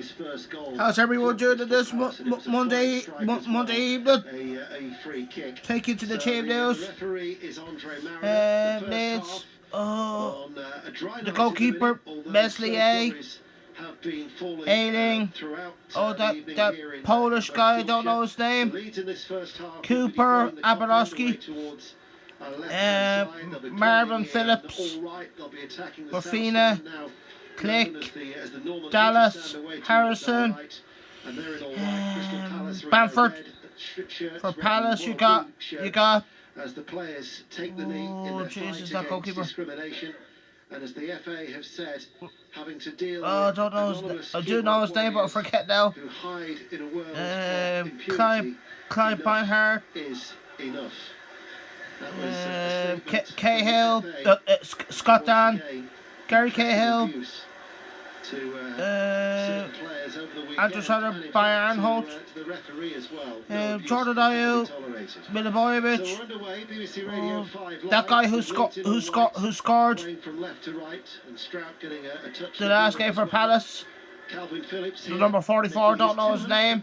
his first goal. How's everyone doing this Monday evening? A free kick. Take you to the team The news. referee is Andre Mariner. Leeds. The The goalkeeper, Meslier. Ailing. That Polish guy, I don't know his name. Cooper, Abeloski. Marvin Phillips. Morfina. Click. Dallas. Harrison. Bamford. For Palace, you got. As the players take the knee in their Jesus, fight that goalkeeper. against discrimination, and as the FA have said, having to deal I don't know I do know his name, but I forget now. who hide in a world of impunity, Clive Barnhart. is enough. That was Cahill, Scott Dan, Gary Cahill, Andrew Sutter, Bayern Holt, Jordan Ayew, Milivojevic, that guy who scored the last game for Palace, the number 44, don't know his name.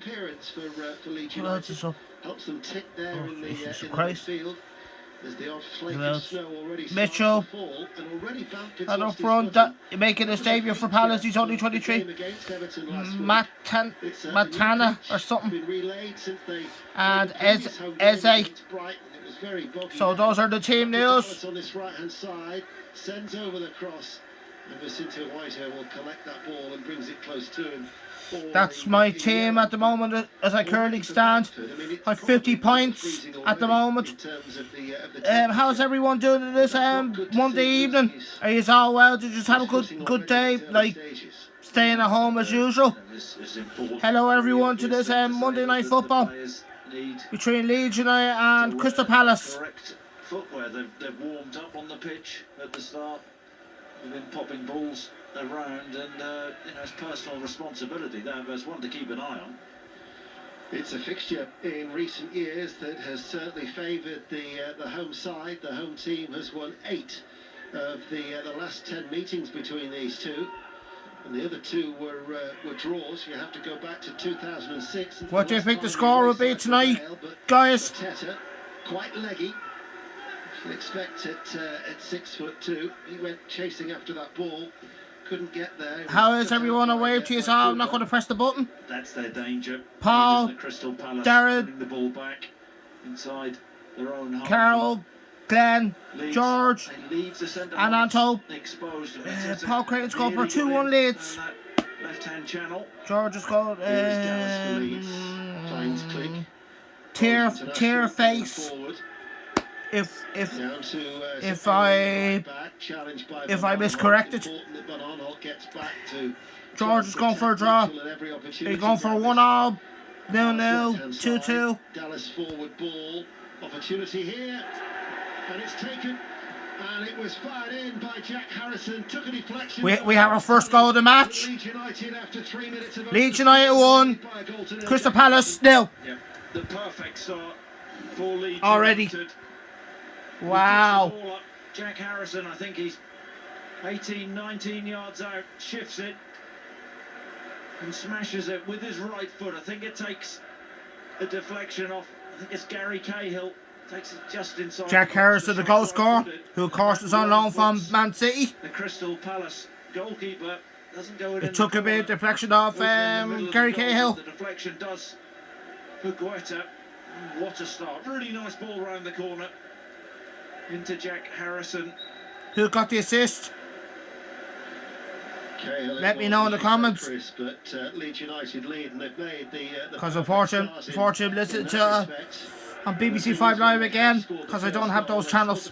Helps them tick there in the Christ. field. Mitchell and up front, making his debut for Palace, he's only 23. Matana or something, and Eze. So those are the team news. On this right hand side, sends over the cross, and Vicente Whitehair will collect that ball and brings it close to him. That's my team at the moment as I currently stand. I have 50 points at the moment. How's everyone doing this Monday evening? Are you all well? Did you just have a good day? Like staying at home as usual? Hello everyone to this Monday night football between Leeds United and Crystal Palace. Correct footwear. They've warmed up on the pitch at the start. They've been popping balls around, and it's personal responsibility. There's one to keep an eye on. It's a fixture in recent years that has certainly favoured the home side. The home team has won 8 of the last 10 meetings between these two, and the other 2 were draws. You have to go back to 2006. What do you think the score will be tonight, guys? Quite leggy. You expect at 6'2". He went chasing after that ball. Couldn't get there. How is everyone away to yourself? I'm not going to press the button. That's their danger. Paul, Crystal Palace Darren, the ball back inside their own half. Carol, Glenn, Leeds, George, and Anto. Exposed. Paul Creighton's going for 2-1 Leeds. Left-hand channel. George has got tear face. If I miscorrected. George is going for a draw. He's going for a 1-0, 0-0, 2-2. Dallas forward ball. Opportunity here. And it's taken. And it was fired in by Jack Harrison. Took a deflection. We have our first goal of the match. Leeds United after 3 minutes of Leeds United 1. Crystal Palace 0. Yeah, the perfect start for Leeds already. United. Wow. Jack Harrison, I think he's 18, 19 yards out, shifts it and smashes it with his right foot. I think it takes a deflection off. I think it's Gary Cahill. Takes it just inside. Jack Harrison, the goal scorer, who of course is on loan from Man City. The Crystal Palace goalkeeper doesn't go in. It took a bit of deflection off Gary Cahill. The deflection does for Guetta. What a start. Really nice ball round the corner. Into Jack Harrison. Who got the assist? Let me know in the comments. But Leeds United lead, and they've made because unfortunately, listen to on BBC 5 Live again, because I don't have those channels.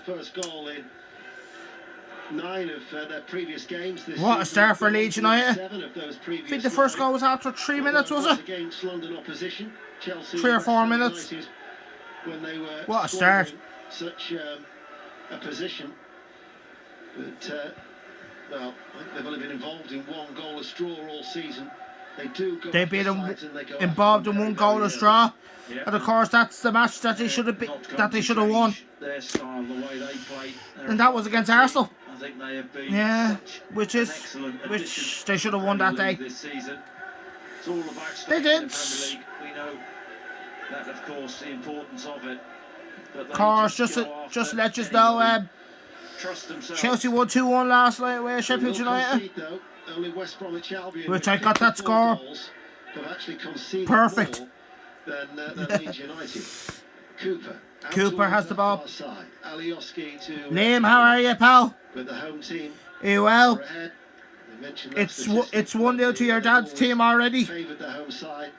9 of their previous games. What a start for Leeds United. I think the first goal was after 3 minutes, was it? 3 or 4 minutes. What a start. Such a position, but well, they've only been involved in 1 goalless draw all season. They've been involved in 1 goalless draw, and of course that's the match that they should have won. And that was against Arsenal. I think they have been which they should have won that day. It's all about They staying in the did. Premier League. We know that, of course, the importance of it. But Of course, just to let you know, trust themselves. Chelsea won 2-1 last night with Sheffield United. Only West Bromwich Albion, Which I got that score. have actually conceded Perfect. more than Leeds United. Cooper has the ball. Side. Alioski to Liam, how are you, pal? With the home team. Are you well? Ahead. It's 1-0 to your dad's team already. Favoured the home side,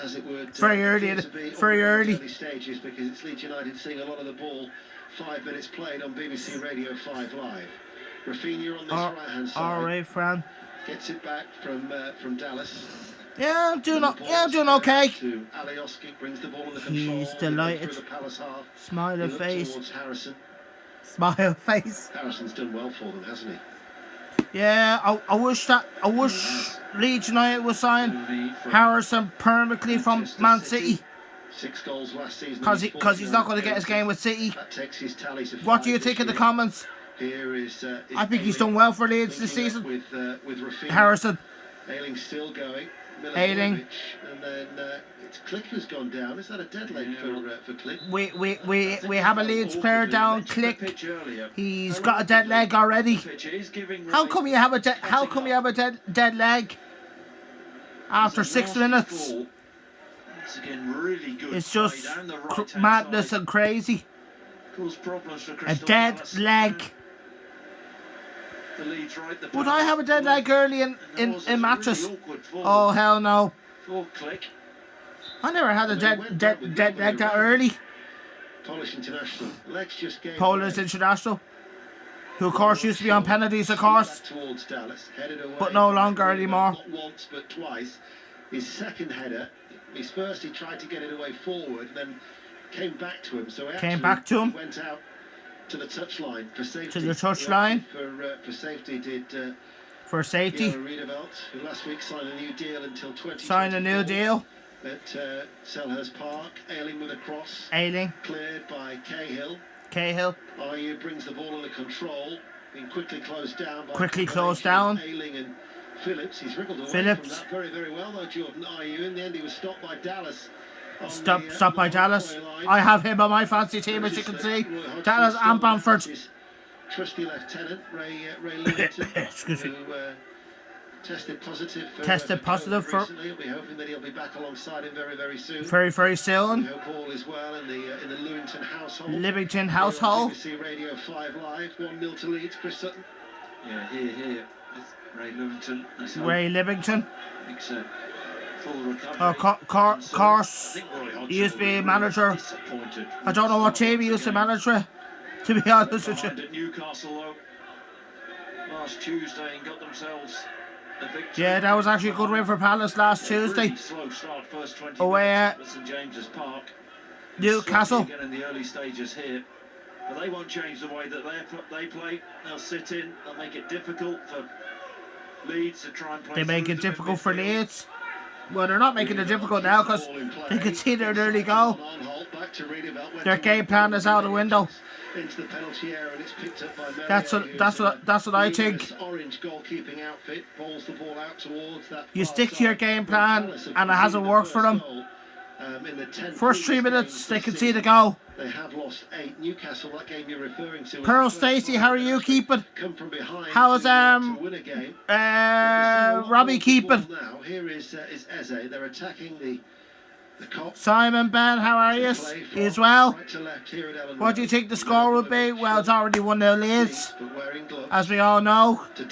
as it would. Very early. Very early. Stages, because it's Leeds United seeing a lot of the ball. 5 minutes played on BBC Radio 5 Live. Rafinha on this right-hand side. All right, Fran. Gets it back from Dallas. Yeah, I'm doing okay. To Alioski, brings the ball in the control. He's delighted. Through the Palace half. Smile face. Harrison. Smile face. Harrison's done well for them, hasn't he? Yeah, I wish Leeds United was signed Harrison permanently from Man City. 6 goals last season. Because he's not going to get his game with City. That takes his tally to 5. What do you think in the comments? Here is I think he's done well for Leeds this season. With Rafinha. Harrison. Ayling still going. Ayling. And then it's Click who's gone down. Is that a dead leg for Click? We have a Leeds player down, Click. He's got a dead leg already. How come you have a dead leg after 6 minutes? It's just madness and crazy. A dead leg. Would I have a dead leg early in matches? Oh, hell no. I never had a dead leg that early. Polish international. Polish international. Who, of course, used to be on penalties, of course. But no longer anymore. Not once, but twice. His second header, his first, he tried to get it away forward, and then came back to him. So he went out to the touchline for safety. To the touchline. For safety did. For safety. Riedewald, who last week signed a new deal until 2024. Signed a new deal. At Selhurst Park. Ayling with a cross. Ayling. Cleared by Cahill. Ayew brings the ball under control. Being quickly closed down. Ayling and Phillips. He's wriggled away from that very, very well though, Jordan Ayew. In the end, he was stopped by Dallas. Stopped by Dallas. I have him on my fancy team, as you can see. Dallas and Bamford. Trusty lieutenant Ray Livington, excuse me. Who tested positive. For recently. We'll be hoping that he'll be back alongside him very, very soon. Very, very soon. We hope all is well in the Lewington household. BBC Radio 5 Live. 1-0 to Leeds. Chris Sutton. Yeah, here. Ray Livington. Ray Livington. Full recovery. Oh, course. He used to be a manager. I don't know what team he used to manage with, to be honest with you. At Newcastle, though, last Tuesday, and got themselves a victory. Yeah, that was actually a good win for Palace last Tuesday. Really slow start, first 20 away minutes at St James's Park. Newcastle. Again in the early stages here. But they won't change the way that they play. They'll sit in. They'll make it difficult for Leeds to try and play. They make it difficult for Leeds. Well, they're not making it difficult now because they can see their early goal. Their game plan is out the window. That's what I think. You stick to your game plan, and it hasn't worked for them. First 3 minutes, they can see the goal. They have lost 8. Newcastle, that game you're referring to. Pearl Stacey, how are you keeping? How's Robbie keeping? Now here is Eze. They're attacking the Kop. Simon Ben, how are you? As well. What do you think the score will be? Well, it's already 1-0 Leeds, as we all know. To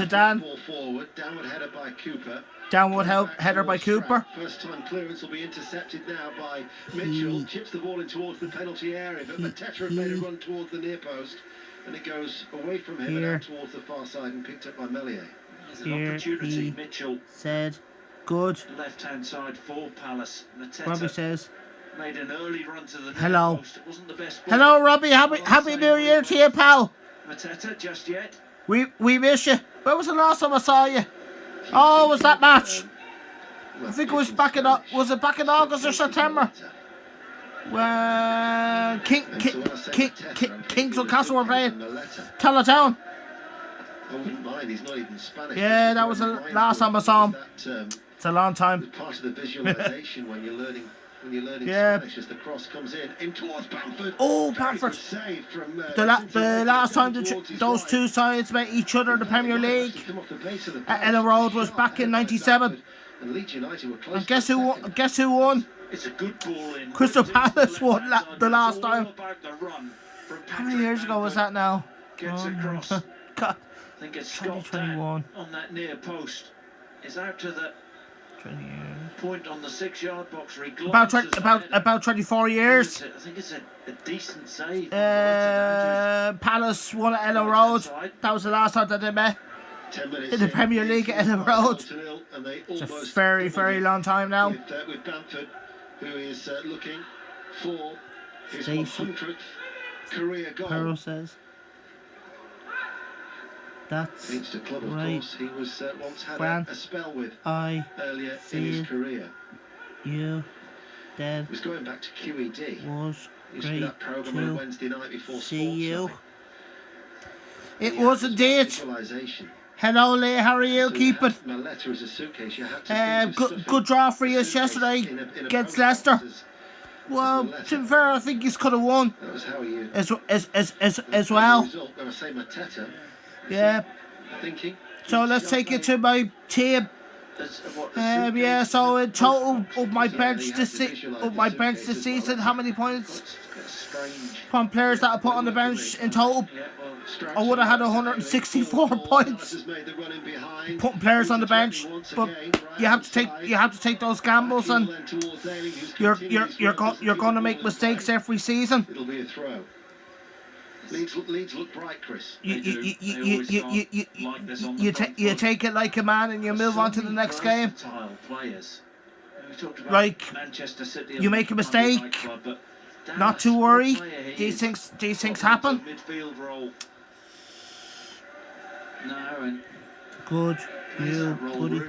Dan. Ball forward. Downward header by Cooper. Header by Cooper. First time clearance will be intercepted now by Mitchell. Chips the ball in towards the penalty area, but Mateta had made a run towards the near post, and it goes away from him and out towards the far side and picked up by Meslier. There's an opportunity, Mitchell. Said, good. Left-hand side for Palace. Mateta Robbie says, made an early run to the hello. Post. It wasn't the best. Hello, Robbie. Happy New Year to you, pal. Mateta, just yet. We miss you. When was the last time I saw you? Oh, was that match? I think it was back in August or September? When Kings of Castle were playing. Tell it down. I wouldn't mind, he's not even Spanish. Yeah, that was the last time I saw him. It's a long time. Part of the visualization when you're learning Yeah. Spanish as the cross comes in towards Bamford. Oh, Very Bamford. good save from, The last time those two sides met each other in the Premier League at Ellen Road was back in '97. And Leeds United were close. And guess who won? Guess who won? It's a good ball in. Crystal Palace won the last time. About the run from How many years ago was that now? Gets across. God. I think it's Scott 2021. on that near post. Is out to the point on the 6-yard box. About 24 years. I think it's a decent save. Palace won at Ellen Road. That was the last time that they met in the Premier League at Ellen Road. It's a very, very long time now. With Bamford, who is looking for his 100th career goal. Pearl says. That's Against a club, of right. course, he was once had Fran, a spell with earlier in his career. You dead. He was going back to QED. Was Used to be that program on Wednesday night before see you. Night. It was indeed. Hello, Lee. How are you? Keep it. My letter is a suitcase. You had to Good draw for you yesterday against Leicester. Well, to be fair, I think he's could have won. That was how you. As well. When I say Mateta, yeah. Thinking. So let's take it to my team. Yeah. So in total, of my bench this season, how many points from players that I put on the bench in total? I would have had 164 points putting players on the bench, but you have to take those gambles, and you're going to make mistakes every season. It'll be a throw. Leeds look bright, Chris. You take it like a man and you move on to the next game. Like, you make a mistake, not to worry. These things happen. Good. You buddy.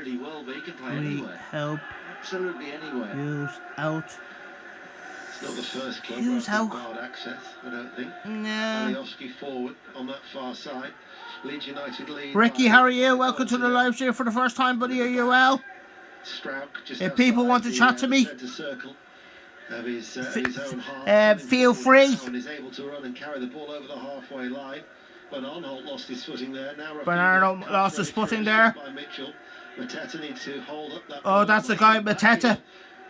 We help. Absolutely anywhere. Use out. It's not the first club Use out. guard access, I don't think. Nah. Alioski forward on that far side. Leeds United lead. Ricky, how are you? Welcome to the live stream for the first time, buddy. Are you well? If people want to chat to me, feel free. Is able to run and carry the ball over the halfway line. But Arnold lost his footing there. Bernardo lost his footing there. Mateta needs to hold up that. Oh, that's the guy, Mateta.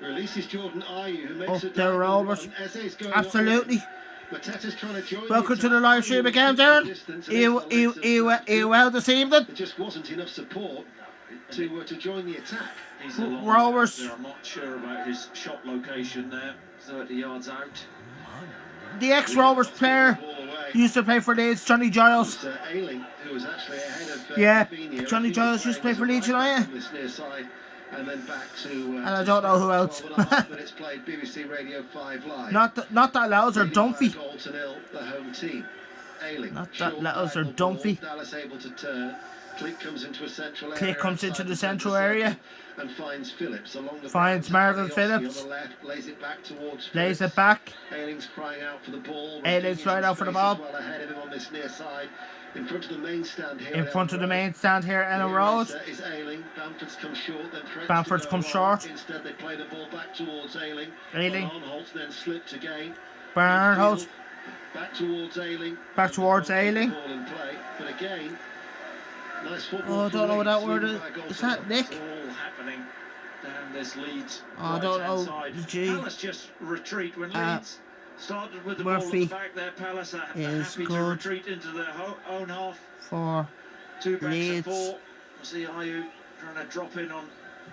Releases Jordan Ayew, who makes up there, Rovers. Absolutely. Mateta's trying to join. Welcome to the live stream again, Darren. You well this evening? There just wasn't enough support to join the attack. Rovers. I'm not sure about his shot location there. 30 yards out. The ex-Rovers player used to play for Leeds, Johnny Giles. Yeah, Johnny Giles used to play for Leeds United. And then back to. And I don't know who else. Minutes played, BBC Radio 5 Live. Not that Laos or Dunphy. The home team. Ailing. Not that Laos or Dunphy. Dallas able to turn. Click comes into a central area. Click comes into the central area. And finds Phillips along the. Finds Marvin Phillips. On the left, lays it back towards. Lays it back. Ailing's crying out for the ball. Ailing's crying out for the ball. Well ahead of him on this near side. In front of the main stand here. In front of the main stand here, Ellen Road. Is Ailing. Bamford's come short. Then Bamford's come short. Instead, they play the ball back towards Ailing. Ailing. Barnholt then slipped again. Barnholt. Back towards Ailing. Back towards Ailing. Ball in play, but again, nice Oh, football. I don't know what that word is. Is that Nick? It's all happening down this Leeds. Oh, I don't know. Palace just retreat when Leeds started with the Murphy ball at the back there. Palace are is happy good to retreat into their own half. For Two backs Leeds. of four. I see Ayew trying to drop in on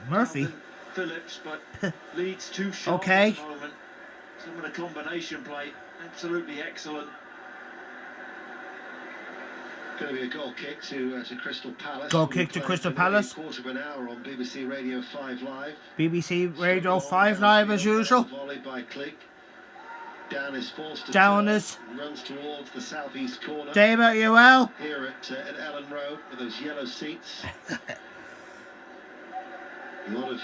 Murphy. Phillips, but Leeds too sharp okay. at the moment. Some of the combination play, absolutely excellent. Going to be a goal kick to Crystal Palace. Goal kick to Crystal Palace. Quarter of an hour on BBC Radio 5 Live. BBC Radio 5 Live as usual. Volleyed by Click. Down is forced to runs towards the southeast corner. Dave, are you well? Here at Ellen Road with those yellow seats. A lot of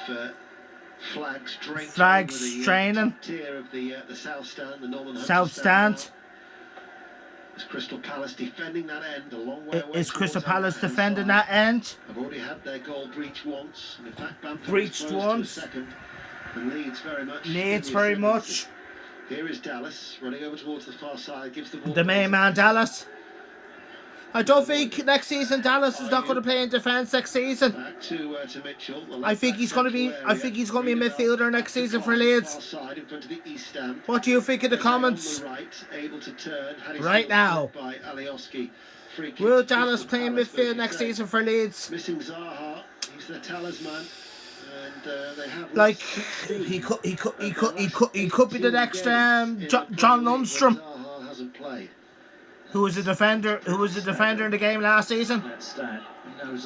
flags draped over the training. tier of the south stand, the northern south stand. Is Crystal Palace defending that end a long way away? Is Crystal towards Palace our defending hand that end? side? Have already had their goal breached once. And in fact, Bamford Breached was close once. to a second. And Leeds very much. Leeds very much. Here is Dallas running over towards the far side. Gives the ball. The main man, Dallas. I don't think next season Dallas is not going to play in defence next season. Back to Mitchell. I think he's going to be. I think he's going to be a midfielder next season for Leeds. What do you think of the comments? Right now. Will Dallas play in midfield next season for Leeds? Missing Zaha, he's their talisman, and they have like he could be the next John Lundstrom, Zaha hasn't played. who was a defender in the game last season.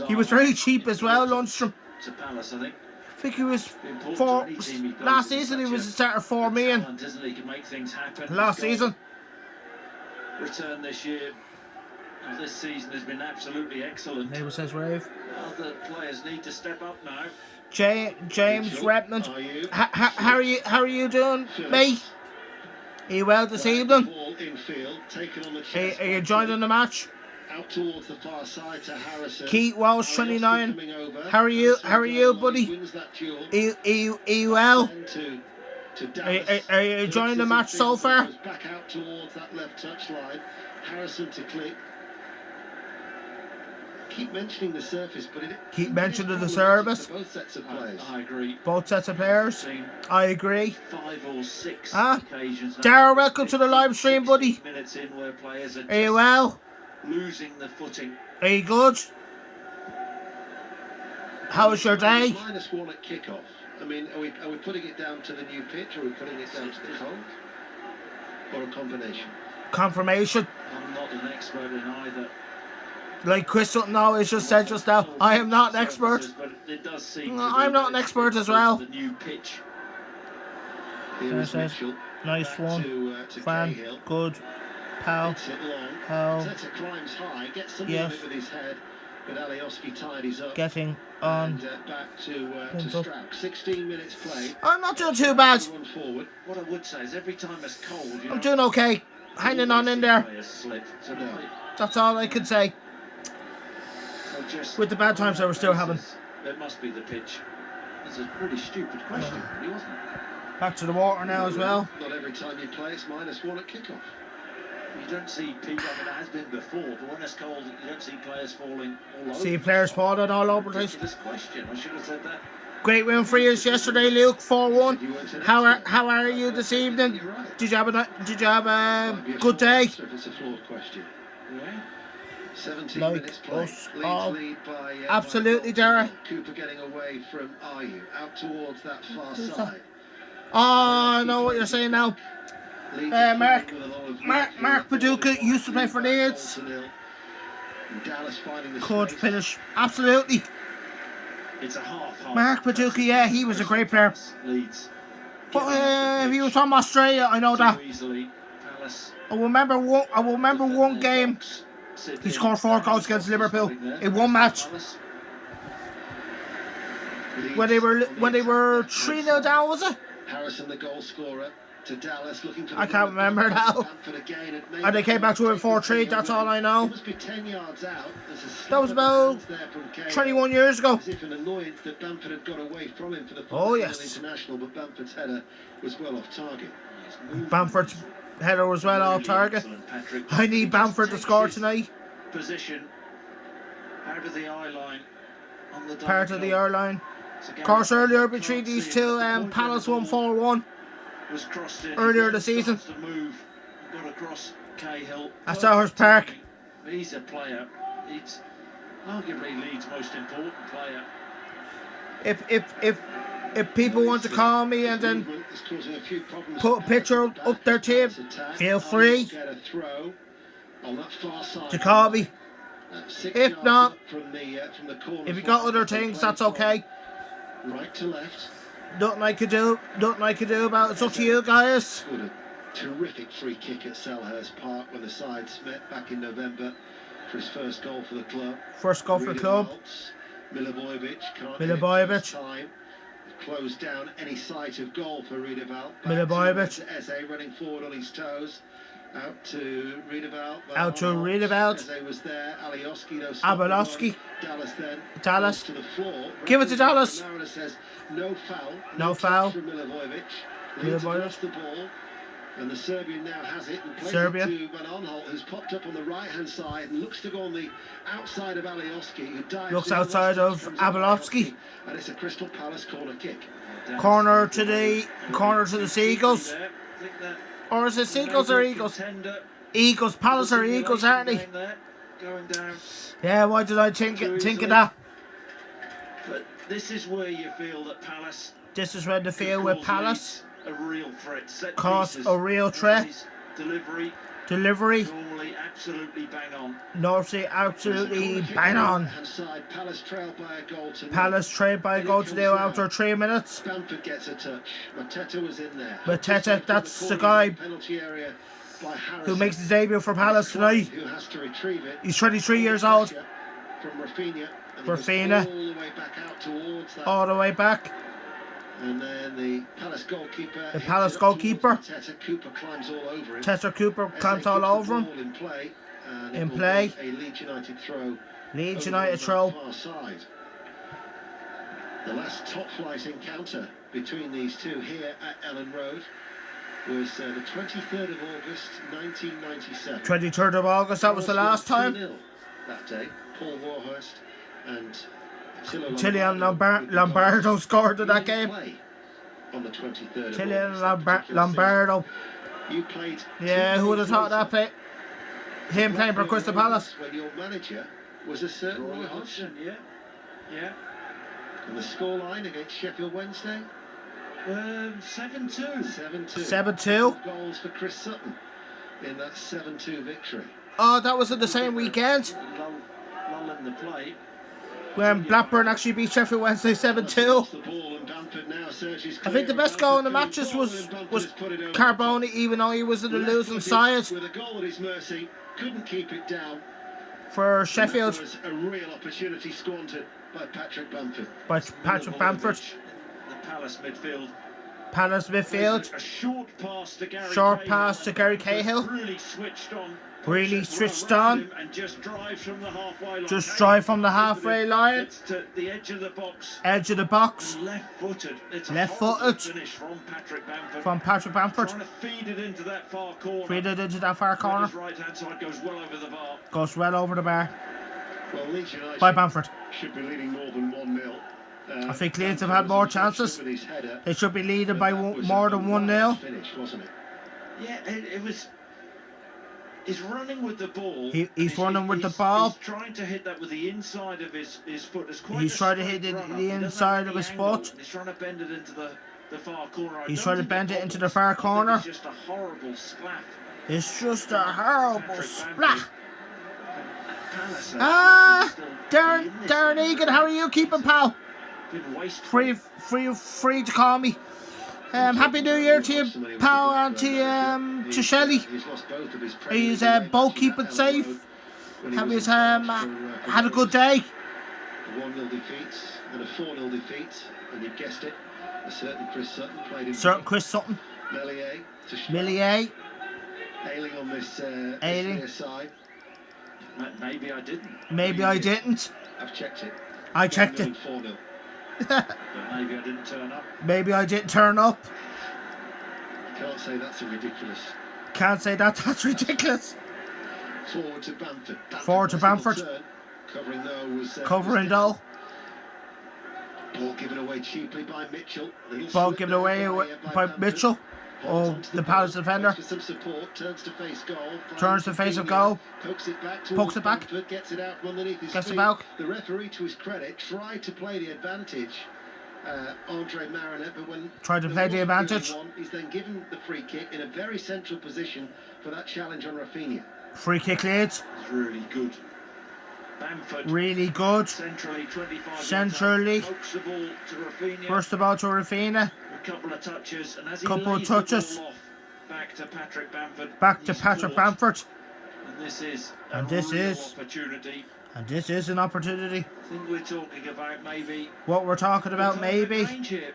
He was very cheap as well, Lundstrom. I think he was last season. He was a starter $4 million. Last season. Return this year. This season has been absolutely excellent. Neighbour says rave. Other players need to step up now. James Redmond, how are you doing, mate? Are you well this evening? Are you enjoying the match? Out towards the far side to Harrison. Keith Walsh, 29. How are you, buddy? Are you well? Are you enjoying the match so far? Back out towards that left touch line. Harrison to Click. Keep mentioning the surface, but keep mentioning the service. Both sets of players. I agree. Both sets of players. I agree. 5 or 6 occasions. Darryl, welcome to the live stream, buddy. Minutes in where players are you well? Losing the footing. Are you good? How was your day? -1 at kickoff. I mean, are we putting it down to the new pitch, or are we putting it down to the cold, or a combination? Confirmation. I'm not an expert in either. Like Chris Sutton always just said just now, I am not an expert. But it does seem I'm not an expert as well. The new pitch. Nice one. Fan. Good. Pal. Climbs high, gets some yes. with his head, but Alioski tidies up. Getting on. And back to Strack. 16 minutes played. I'm not doing too bad. What I would say is every time it's cold, I'm doing okay. Hanging on in there. That's all I can say. With the bad times that we're still having. It must be the pitch. It's a pretty stupid question, really, wasn't it? Back to the water now as well. Not every time you play, it's -1 at kickoff. You don't see people, I mean, it has been before, but when it's cold, you don't see players falling all over. See players falling all over the place. This question, I should have said that. Great win for you yesterday, Luke. 4-1. How are you this evening? Did you have a good day? It's a flawed question. Yeah. 17 like minutes play. Us Leeds all. lead by, Absolutely, Dara. Cooper getting away from Ayew out towards that far side. Oh, I know what you're saying now. Mark Paducah used to play for Leeds. Could finish. Absolutely. It's a half. Mark Paducah, yeah, he was a great player. Leeds. But he was from Australia, I know that. I remember one game. He scored 4 goals against Liverpool in one match. When they were 3-0 down, was it? Harrison, the goal scorer, to Dallas, looking for I can't remember now. And they came back to win 4-3. That's all I know. That was about 21 years ago. Oh yes. But Bamford's header was well off target. Bamford's header was well off target. I need Bamford to score tonight. Position out of the eye line. Part of the eye line. Of course, earlier between these two, Palace won 4-1 earlier this season at Selhurst Park. He's a player. He's arguably Leeds' most important player. If people want to call me and then put a picture up their team, feel free to call me. If not, if you got other things, that's okay. Right to left. Nothing I could do about it. It's up to you guys. A terrific free kick at Selhurst Park when the sides met back in November for his first goal for the club. First goal for the club. Milivojevic can't time. Closed down any sight of goal for Riedewald. Milivojevic. Eze running forward on his toes. Out to Riedewald. Out to Riedewald. Eze was there. Alioski, though. Abalowski. Dallas then. Dallas. To the floor. Give it to Dallas. Mariner says no foul. No foul. From Milivojevic. Leeds lost the ball. And the Serbian now has it and plays it to Van Aanholt, who's popped up on the right-hand side and looks to go on the outside of Alioski, who dives. Looks outside of Abalowski. And it's a Crystal Palace corner kick. Corner to the Seagulls. Or is it Seagulls or Eagles? Eagles, Palace or Eagles, aren't they? Yeah, why did I think of that? But this is where you feel that Palace. This is where the feel with Palace. A real threat. Cause a real threat. Delivery. Normally absolutely bang on. Normally absolutely bang on. Palace trailed by a goal to Palace trailed by a goal to nil after 3 minutes. Bamford gets a touch. Mateta was in there. Mateta, that's the guy who makes his debut for Palace tonight. Who has to retrieve it. He's 23 years old. From Rafinha. Rafinha. All the way back out towards that. All the way back. And then the Palace goalkeeper. Teta Cooper climbs all over him. Teta Cooper climbs all over him. In play. A Leeds United throw. Leeds United throw. Far side. The last top flight encounter between these two here at Ellen Road was the 23rd of August 1997. 23rd of August, that was the last time. That day, Paul Warhurst and Tillian Lombardo scored in that game. On the 23rd Tillian Lombardo. You played. Yeah, who would have thought that play? Him playing for Crystal Palace. When your manager was a certain Roy Hodgson. Yeah. And the scoreline against Sheffield Wednesday? 7-2. 7-2. Goals for Chris Sutton in that 7-2 victory. Oh, that was in the same weekend. Lull in the play. When Blackburn actually beat Sheffield Wednesday 7-2. I think the best goal in the matches was Carboni, even though he was in the losing side. With a goal at his mercy, couldn't keep it down. For Sheffield. That was a real opportunity squandered by Patrick Bamford. The Palace midfield. A short pass to Gary Cahill. Really switched on. And just drive from the halfway line. Drive from the halfway line. It's to the edge of the box. Left-footed. It's a horrible finish from Patrick Bamford. Trying to feed it into that far corner. His right-hand side goes well over the bar. Well, Leeds United by Bamford. Should be leading more than 1-0. I think Leeds have had more chances. They should be leading by more than 1-0. Finish, wasn't it? Yeah, it was. He's running with the ball. He's running with the ball. He's trying to hit that with the inside of his foot. He's trying to hit it the inside of his foot. He's trying to bend it into the far corner. He's trying to bend it into the far corner. It's just a horrible splat. It's just a horrible splat. Darren Egan, how are you keeping, pal? Free to call me. Happy New Year to you, pal, and to Shelley. He's both keeping safe. Have you had a good day? A 1-0 defeat and a 4-0 defeat, and you've guessed it, a certain Chris Sutton played in. Chris Sutton. Méliès. Ailing on this side. Maybe I didn't. I've checked it. I checked it. 4-0. But maybe I didn't turn up. Maybe I didn't turn up. Can't say that's ridiculous. Can't say that's ridiculous. Forward to Bamford. Covering though. Ball given away cheaply by Mitchell. Ball given away by Mitchell. Oh, the Palace defender. Turns to face of goal. Pokes it back. Gets it out from underneath his feet. Back. The referee, to his credit, tried to play the advantage. Andre Mariner, but when he's then given the free kick in a very central position for that challenge on Rafinha. Free kick Leeds. It's really good. Bamford. Really good. Centrally. Pokes the ball to Rafinha. First of all to Rafinha. A couple of touches, and as he lays the ball off, back to Patrick Bamford. And this is opportunity. And this is an opportunity. I think we're talking about maybe. What we're talking about, maybe. Here,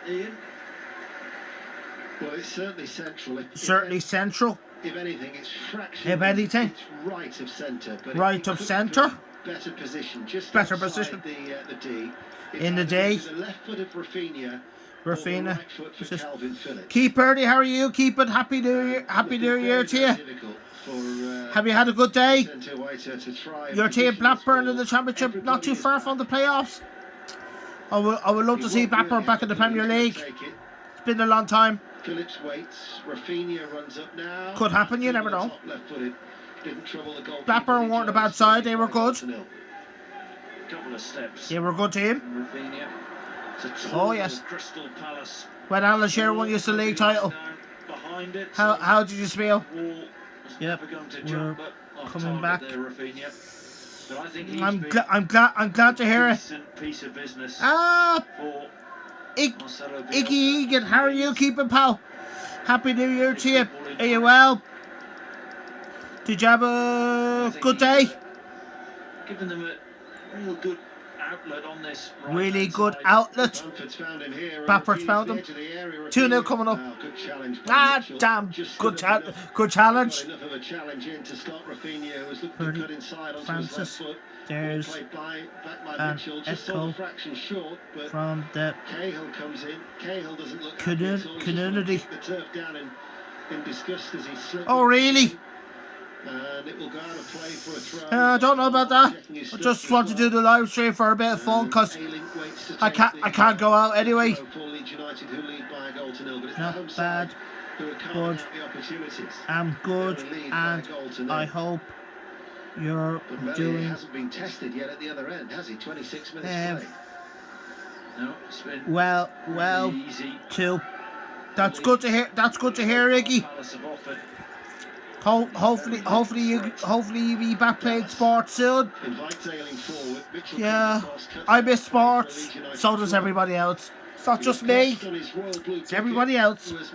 Ian. Well, it's certainly central. Certainly central. if anything, it's fractions. If anything. It's right of centre. But Right of centre. Better position. Just better position. The D. In the D. The left foot of Rafinha. Rafinha. Right foot for Calvin Phillips. Keep Birdie, how are you? Keep it. Happy New Year. Happy New Year to you. Have you had a good day? Your team Blackburn in the Championship, not too far from the playoffs. I would love to see Blackburn back in the Premier League. It's been a long time. Phillips waits. Rafinha runs up now. Could happen, you never know. Blackburn weren't a bad side, they were good. Couple of steps. They were a good team. Rafinha. Oh yes. Crystal Palace. When Alan Shearer won the league title. How did you feel? Yep, we're coming back. I'm glad to hear it. Icky Egan, how are you keeping, pal? Happy New Year to you. Are you well? Did you have a good day? Giving them a real good outlet on this. Really good outlet. Bamford's found him. 2-0 coming up. Ah, damn. Good challenge. Purdy, Francis. There's an echo from the community. Oh, really? And it will go out of play for a throw. I don't know about that. I just want to do the live stream for a bit of fun because I can't go out anyway. Not bad, but I'm good, and I hope you're doing. Hasn't been tested yet at the other end, has he? 26 minutes play. No, it's been well, too. That's good to hear. That's good to hear, Iggy. Hopefully you be back playing sports soon. Yeah, I miss sports. So does everybody else. It's not just me. It's everybody else. With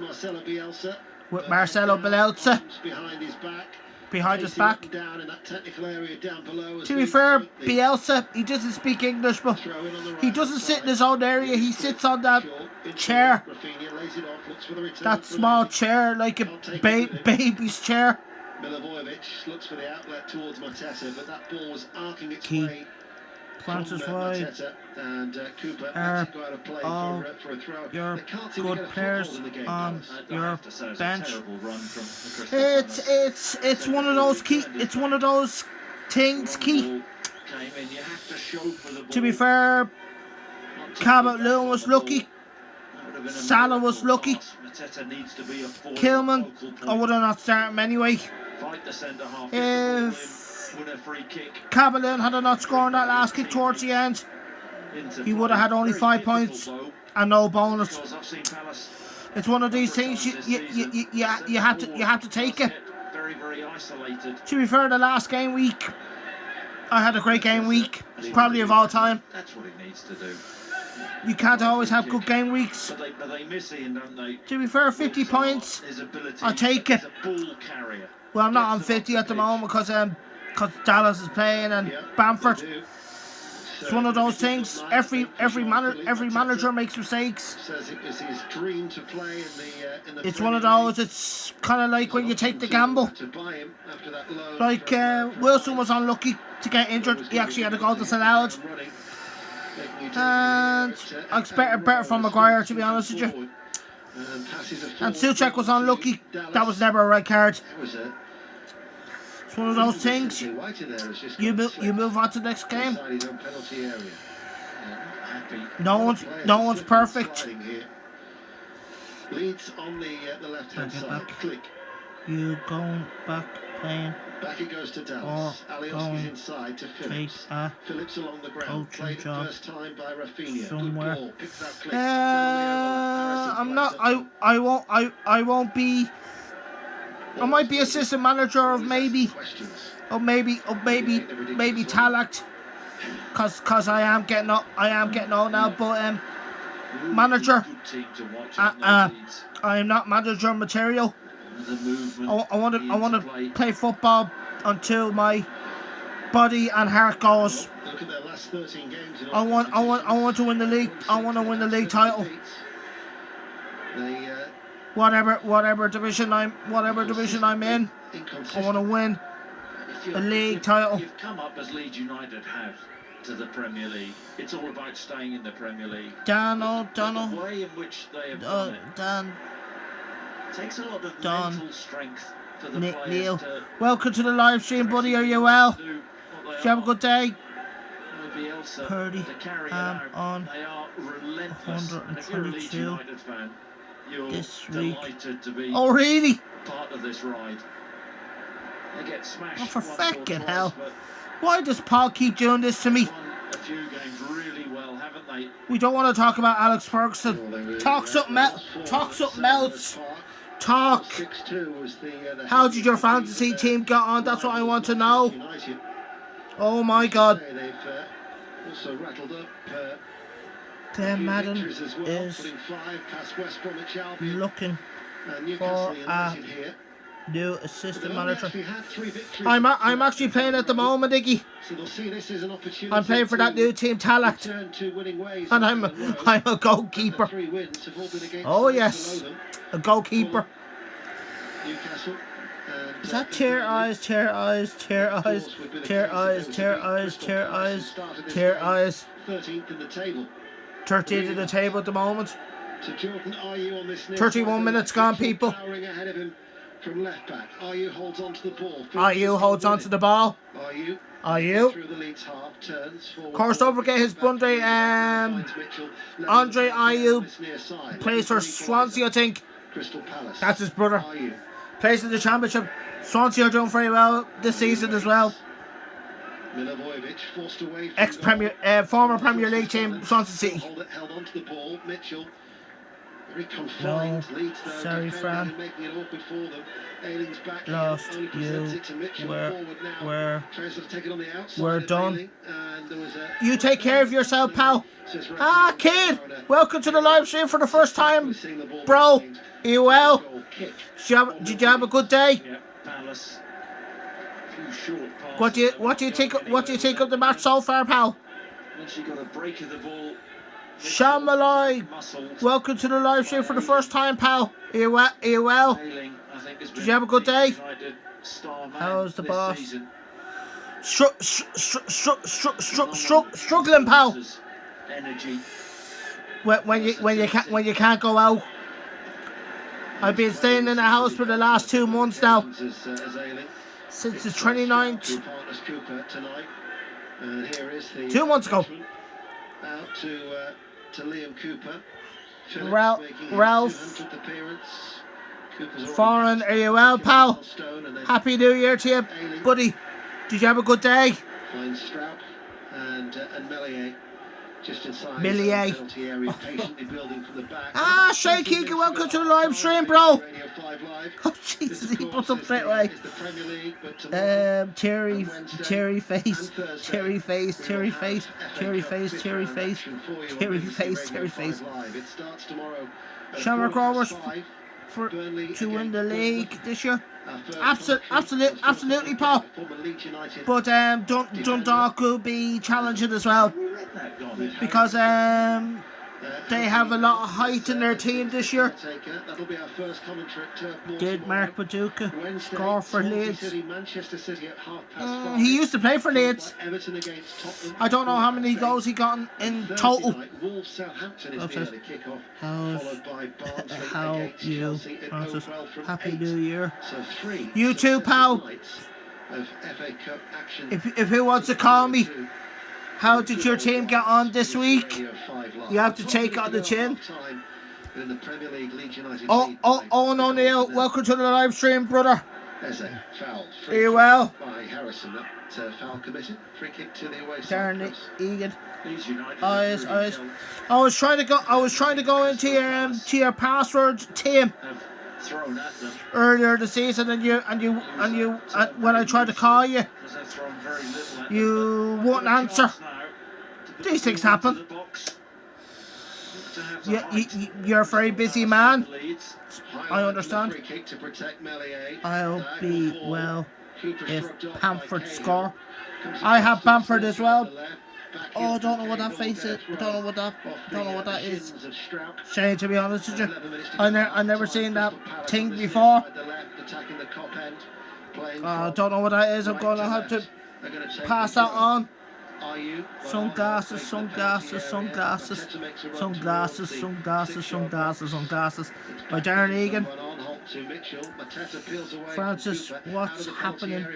Marcelo Bielsa behind his back. To be fair, Bielsa, he doesn't speak English, but he doesn't sit in his own area. He sits on that chair, that small chair, like a baby's chair. Milivojevic looks for the outlet towards Mateta, but that ball was arcing its way Francis Mateta, and Cooper had to go out of play for a throw. Your they can't seem good to get a players foothold in the game, on your bench. It's It's one of those key. It's one of those things key. To be fair, Calvert-Lewin was lucky. Salah was lucky. Kilman, I would have not started him anyway. If Calvert-Lewin had not scored that last kick towards the end, he would have had only 5 points and no bonus. It's one of these things you have to take it. To be fair, the last game week, I had a great game week, probably of all time. That's what he needs to do. You can't always have good game weeks. But they miss Ian, don't they? To be fair, 50 points, I'll take it. Well, I'm not on 50 at the moment because Dallas is playing and Bamford. It's one of those things. Every manager makes mistakes. It's one of those. It's kind of like when you take the gamble. Like Wilson was unlucky to get injured. He actually had a goal disallowed. And I expected better from Maguire, to be honest with you. And Souček was unlucky. That was never a red card. It's one of those things. You move on to the next game. No one's perfect. Leeds on the left-hand side. Click. You going back playing? Back it goes to Dallas. Alioski's inside to Phillips. Phillips along the ground. Played it first time by Rafinha. Somewhere. Good ball. Picks that Click. I'm not. I won't be. I might be assistant manager of maybe Talakt, cause I am getting old now. But manager, I am not manager material. I want to play football until my body and heart goes. Look at their last 13 games. I want to win the league. I want to win the league title. whatever division I'm in. I want to win a league title. You've come up as Leeds United have to the Premier League. It's all about staying in the Premier League. Donald. The way in which they have done it Dan. takes a lot of Don. mental strength for the Nick players Neal. to Welcome to the live stream, buddy. Are you well? do what Did you have a good day? Bielsa Purdy, to carry it I'm out. on They are relentless. And if you're a Leeds 122 United fan, you're this week. delighted to be Oh, really? part of this ride. They get smashed. Oh, for once or fucking twice, hell. but Why does Paul keep doing this to me? won a few games really well, haven't they? We don't want to talk about Alex Ferguson. Talk something else. Talk something else. Talk. 6-2 was the How did your fantasy team get on? That's what I want to know. Oh my God. They've also rattled up Glenn Madden as well, is putting 5 past West Bromwich Albion. looking And for Newcastle a United here. new assistant manager. Actually had 3 victories. I'm actually playing at the moment, Iggy. So they'll see this as an opportunity. I'm playing for that new team, Tallaght, return to winning ways and in a row. I'm a goalkeeper. The 3 wins have all been against Oh those yes, below them. a goalkeeper. Newcastle. And, Is that tear eyes? 13th in the table. 13th in the table at the moment. To Jordan Ayew on this near 31 side, minutes gone, Mitchell people. powering ahead of him from left back. Ayew holds on to the ball. Ayew holds on to the ball. Ayew through the Leeds half, turns forward. Of course, don't forget his Bundy. Andre Ayew plays for Swansea, I think. Crystal Palace. That's his brother. Ayew. Plays in the Championship. Swansea are doing very well this season as well. Milivojevic forced away from Former Premier League team, Swansea City. Held on to the ball. Mitchell. Very No, confined. Leeds though, sorry, defending Fran. and making it awkward for them. Ayling's back. Lost. Only presents it to Mitchell. Forward now. Tries to take it on the outside We're of done. Ayling, and there was a You take care of yourself, pal. Says referee Ah, kid. Corona. Welcome to the live stream for the first time, We're seeing the ball bro. retained. Are you well? Goal kick. Did you have a good day? Yeah, Palace. Few short passes. What do you think of the match so far, pal? Once you got a break of the ball. Sean Malloy, Muscles. welcome to the live stream for the first time, pal. Are you well? Ayling, I think, has Did you have a good day? United star man How's the this boss? season. Struggling, pal. Energy. When you can't go out. I've been staying in the house for the last 2 months now. As Ayling. Since the 29th. To partners Cooper tonight. And here is the 2 months ago. out to Liam Cooper. Ralph- Phillips making his Ralph 200th appearance. Cooper's already Foreign, passed are you well, pal? milestone, and then Happy New Year to you, buddy. Did you have a good day? finds Straub and Melier just inside his Melier. own penalty area, patiently building from the back. Ah, Shay Keegan, welcome to the live stream, bro. Radio 5 Live. Oh, This, Jesus, of he course, puts up is straight the- away. is the Premier League, but tomorrow Terry and Wednesday Terry face, and Thursday, Terry face, we'll Terry have face, FA Terry Cup face, fifth Terry round face, action for you on Terry BBC face, Radio Terry 5 face. Live. It starts tomorrow at Shamrock 5:05. Rovers for Burnley to win against the league Bournemouth. this year. Our first Absolutely, Paul. former Leeds United But Dundalk will be challenging as well because they have a lot of height in their team this year. That'll be our first commentary at Turf Moor Did tomorrow. Mark Paducah Wednesday, score for Swansea Leeds? City, Manchester City at 5:30. He used to play for Leeds. By Everton against Tottenham. I don't know how many goals he got in Thursday total. night, Wolves Southampton is Okay. near the kick-off, How's followed by Barnsley how against you, Chelsea at Francis? Oldwell from Happy 8. New Year. So 3 You too, successive pal. nights of FA Cup action. If who wants to call me, how did your team get on this week? You have to take it on the chin. In the Premier League, Leeds United Oh, Owen O'Neill, welcome to the live stream, brother. There's a foul. Are you well? By Harrison, that foul committed. Free kick to the away side. Darn Egan. Leeds United. I was trying to go into your password team Have thrown at them earlier this season, and when I tried to call you, because they've thrown very little at them. you But wouldn't got a answer. chance now to put These the things ball into happen. the box. To have the height. You're a very busy man. Leeds. I understand. Free kick to protect Melier. I'll be Diagonal well Cooper if shrugged off by Bamford Cahill. score. Comes I across have to the Bamford as centre well. at the left. Oh, I don't know what that face is. I don't know what that is. Shane, to be honest with you, I never seen that thing before. I don't know what that is. I'm gonna have to pass that on. Sunglasses. By Darren Egan. Francis, what's happening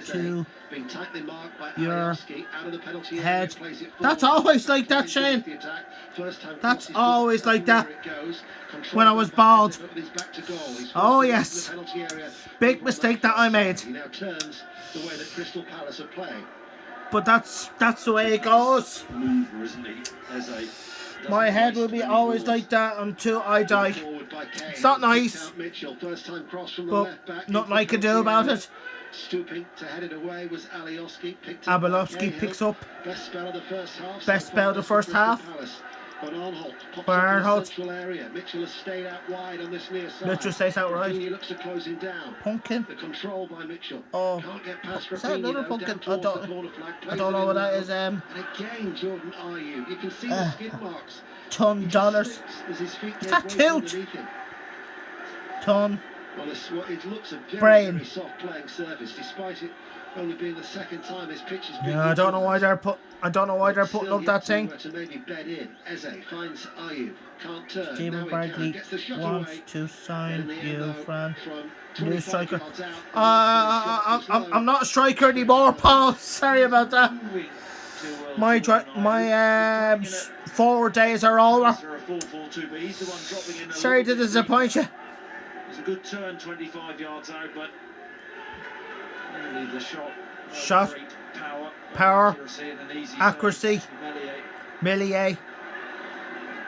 to your head? That's always like that, Shane. That's always like that. When I was bald. Oh yes. Big mistake that I made. But that's the way it goes. My head will be always like that until I die. It's not nice, but nothing I can do about it. Abelovsky picks up. Best spell of the first half. Barnholt. Mitchell stays out right. Pumpkin. Oh, is that another pumpkin? I don't know what that is. $10. Is that tilt? Ton. It looks a Brain. very soft playing surface, despite it only being the second time his pitch has been. Yeah, I don't know why they're putting up that thing. To maybe bed in. Eze finds Ayew, can't turn. Stephen Bradley wants to sign you, Fran. New striker. I'm I'm not a striker anymore, Paul. Sorry about that. My forward days are over. Sorry to disappoint you. It's a good turn 25 yards out, but really the shot, power, accuracy, Millier.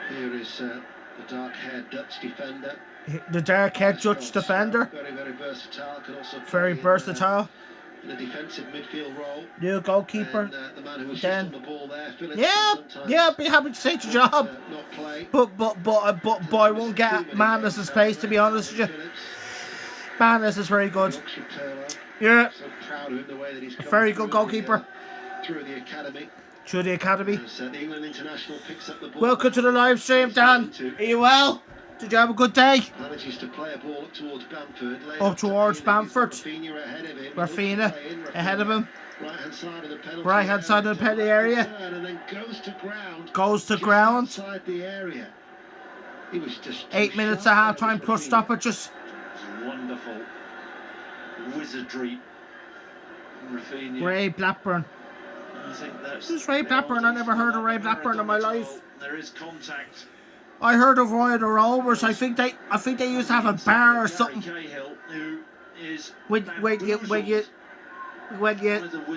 Here is the dark-haired Dutch defender. The dark-haired Dutch defender. Very versatile. Can also very versatile. In a defensive midfield role. New goalkeeper. And, the man who was then, on the ball there, yeah, I'd be happy to take the job. But I won't get Manders' pace, to be honest with you. Manders is very good. Yeah. So proud of him, the way that he's a very good goalkeeper. Through the academy. The England international picks up the ball. Welcome to the live stream, Dan. Are you well? Did you have a good day? Manages to play a ball up towards Bamford. Up towards Bamford. Rafinha ahead of him. Right hand side of the penalty area. And then goes to ground. Inside the area. He was just 8 minutes at half time plus stoppages. Wonderful wizardry. Rafinha. Ray Blackburn. Who's Ray Blackburn? I never heard of Ray Blackburn in my life. There is contact. I heard of Royal the Rovers. I think they used to have a bar or something. When you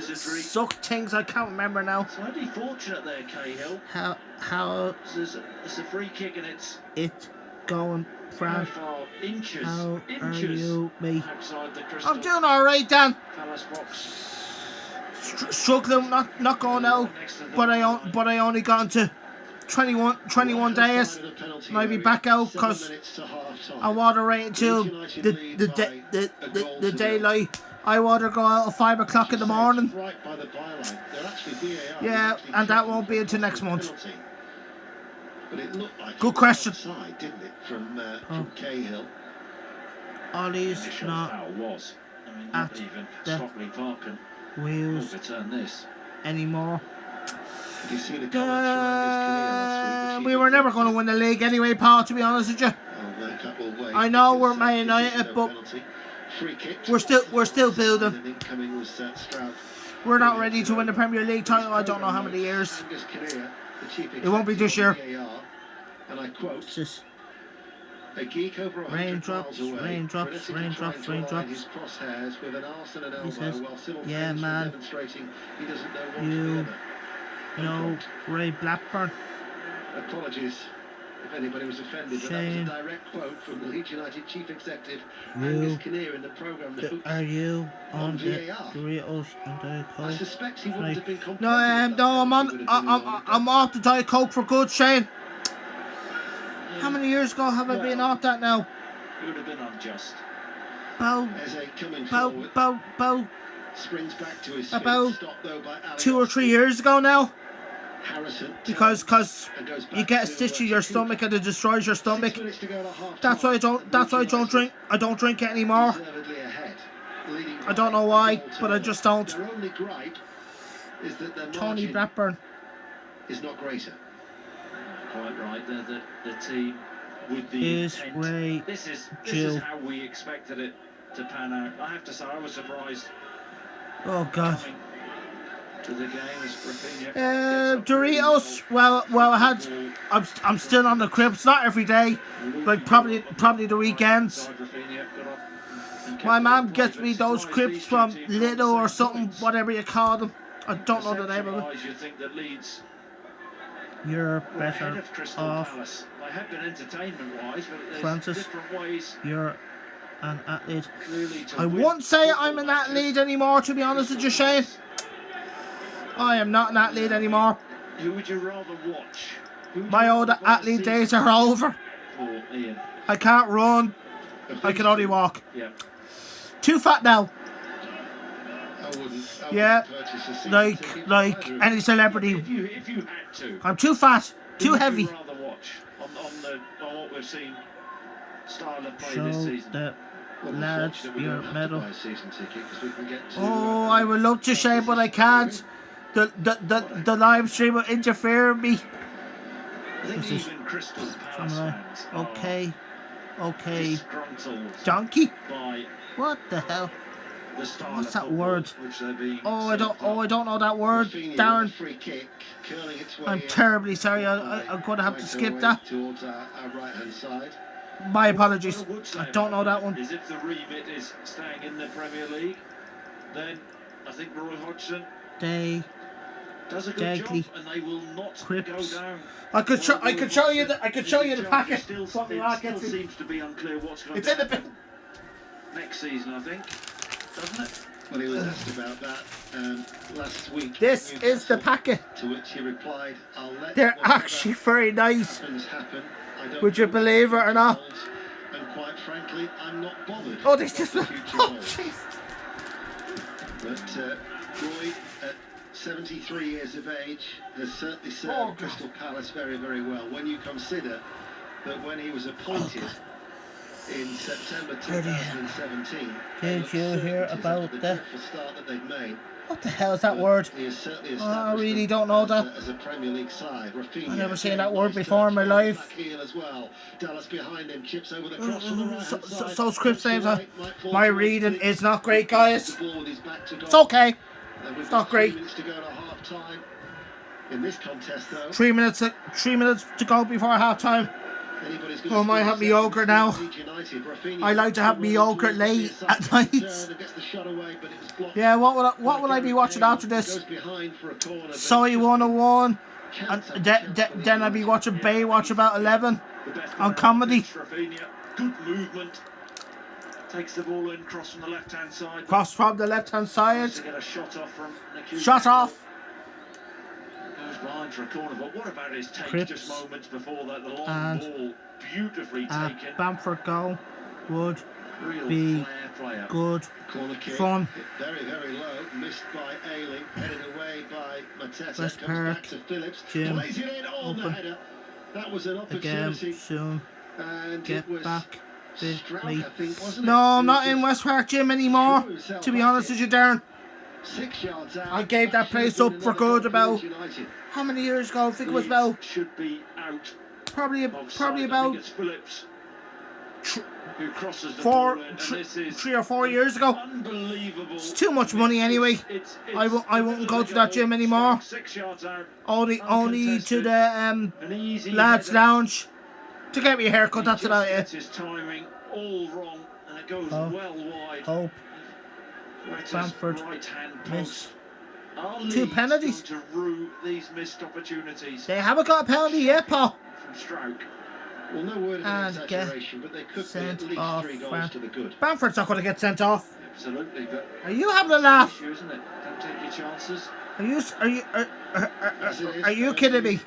suck things, I can't remember now. Slightly fortunate there, Cahill. How it's a free kick and it's going, Fran? Inches. How are you, mate? I'm doing all right, Dan. Box. Struggling, not going out, but I only gone to 21 days, and I'll be back out because I water right until the daylight. I water go out at 5 o'clock in the morning. Yeah, and that won't be until next month. Good question. From Cahill. Ollie's not at the wheels anymore. We were never going to win the league anyway, Paul, to be honest with you. I know we're Man United, but we're still building. We're not ready to win the Premier League title. I don't know how many years. It won't be this year. And I quote, a geek over raindrops. His crosshairs with an arse and an elbow while yeah, man. Demonstrating he doesn't know what You know Ray Blackburn. Apologies if anybody was offended, but that was a direct quote from the Leeds United chief executive Angus Kinnear in the programme. Are you on the Doritos and Diet Coke? I suspect he wouldn't have been no, I'm off the Diet Coke for good, Shane. How many years ago have I been off that now? It would have been unjust. Springs back to his about stopped, though, by 2 or 3 years ago now. because you get a stitch in your stomach and it destroys your stomach. That's why I don't drink. I don't drink it anymore. I don't know why, but I just don't. Tony Blackburn is not greater. Quite right. The team with the intent. This is how we expected it to pan out. I have to say, I was surprised. Oh God. To the game as Rafinha Doritos. Well, I'm still on the crisps, not every day, like probably the weekends. My mum gets me those crisps from Lidl or something, whatever you call them. I don't know the name of it. You think that Leeds You're better off. I have been entertainment-wise, but there's Francis, different ways. You're an athlete. I won't say I'm an athlete anymore, to be honest with you, Shane. I am not an athlete anymore. Who would you rather watch? My old athlete days are over. Ian. I can't run. I can only walk. Yeah. Too fat now. Yeah, like any celebrity. If you had to. I'm too fat, too heavy. Who would you rather watch on what we've seen style of play Show this season? the lads your medal. Oh, I would love to, Shane, but I can't. The live stream will interfere with me. I think even Crystal Palace fans Okay. disgruntled Donkey? by What the hell? the style What's of that football word? which they're being I don't know that word, Darren. I'm terribly sorry. I'm going to have to skip that. Towards our right-hand side. My apologies. I don't know that one. Is if the remit is staying in the Premier League, then I think Roy Hodgson does a good job, and they will not go down. I could show you the packet. Still seems to be unclear what's going to happen next season, I think, doesn't it? Well, he was asked about that last week. This is the packet. To which he replied, "I'll let They're actually very nice. Happen. Would you believe it or not? And quite frankly, I'm not bothered." Oh, this is jeez. But Roy, at 73 years of age, has certainly served Crystal Palace very, very well. When you consider that when he was appointed in September 2017, did you hear about the start that they've made? What the hell is that word? I really don't know that. As a Premier League side, Rafinha, I've never seen that word before in my life. As well. Dallas behind him, chips over the cross from the right-hand side. So script names are. My reading is not great, guys. It's okay. It's not great. 3 minutes to go to half-time in this contest, though. 3 minutes to go before half-time. Oh, I might have me yogurt now. I like to have me yogurt late at night. Yeah, what will I be watching after this? Soy 101, and then I'll be watching Baywatch about 11 on comedy. Good movement. Takes the ball in, cross from the left-hand side. Cross from the left-hand side. Get a shot off from the shot off. Goes blind for a corner, but what about his take just moments before that? The long ball, beautifully taken. Bamford goal would be good fun. Very, very low, missed by Ayling, headed away by Mateta. West comes Park, back to Phillips, Jim, plays it in on the header. That was an opportunity. Again, soon. And get back. Stroud, I think, wasn't no, it? I'm not in West Park Gym anymore, to be honest with you, Darren. 6 yards out. I gave that place up for good about how many years ago? I think it was about should be out. Probably about Phillips, who crosses the 3 or 4 years ago. Unbelievable. It's too much money anyway. I won't go to that gym anymore. 6 yards out. Only to the lads lounge to get me a haircut. That's about it. His timing all wrong, and it goes well wide. Hope. Bamford miss. 2 penalties. To rue these missed opportunities. They haven't got a penalty yet, Paul. From Stroud. Well, no word of an exaggeration, but they could be at least 3 goals to the good. Bamford's not going to get sent off. Absolutely, but are you having a laugh? Issue, isn't it? Don't take your chances. Are you kidding me?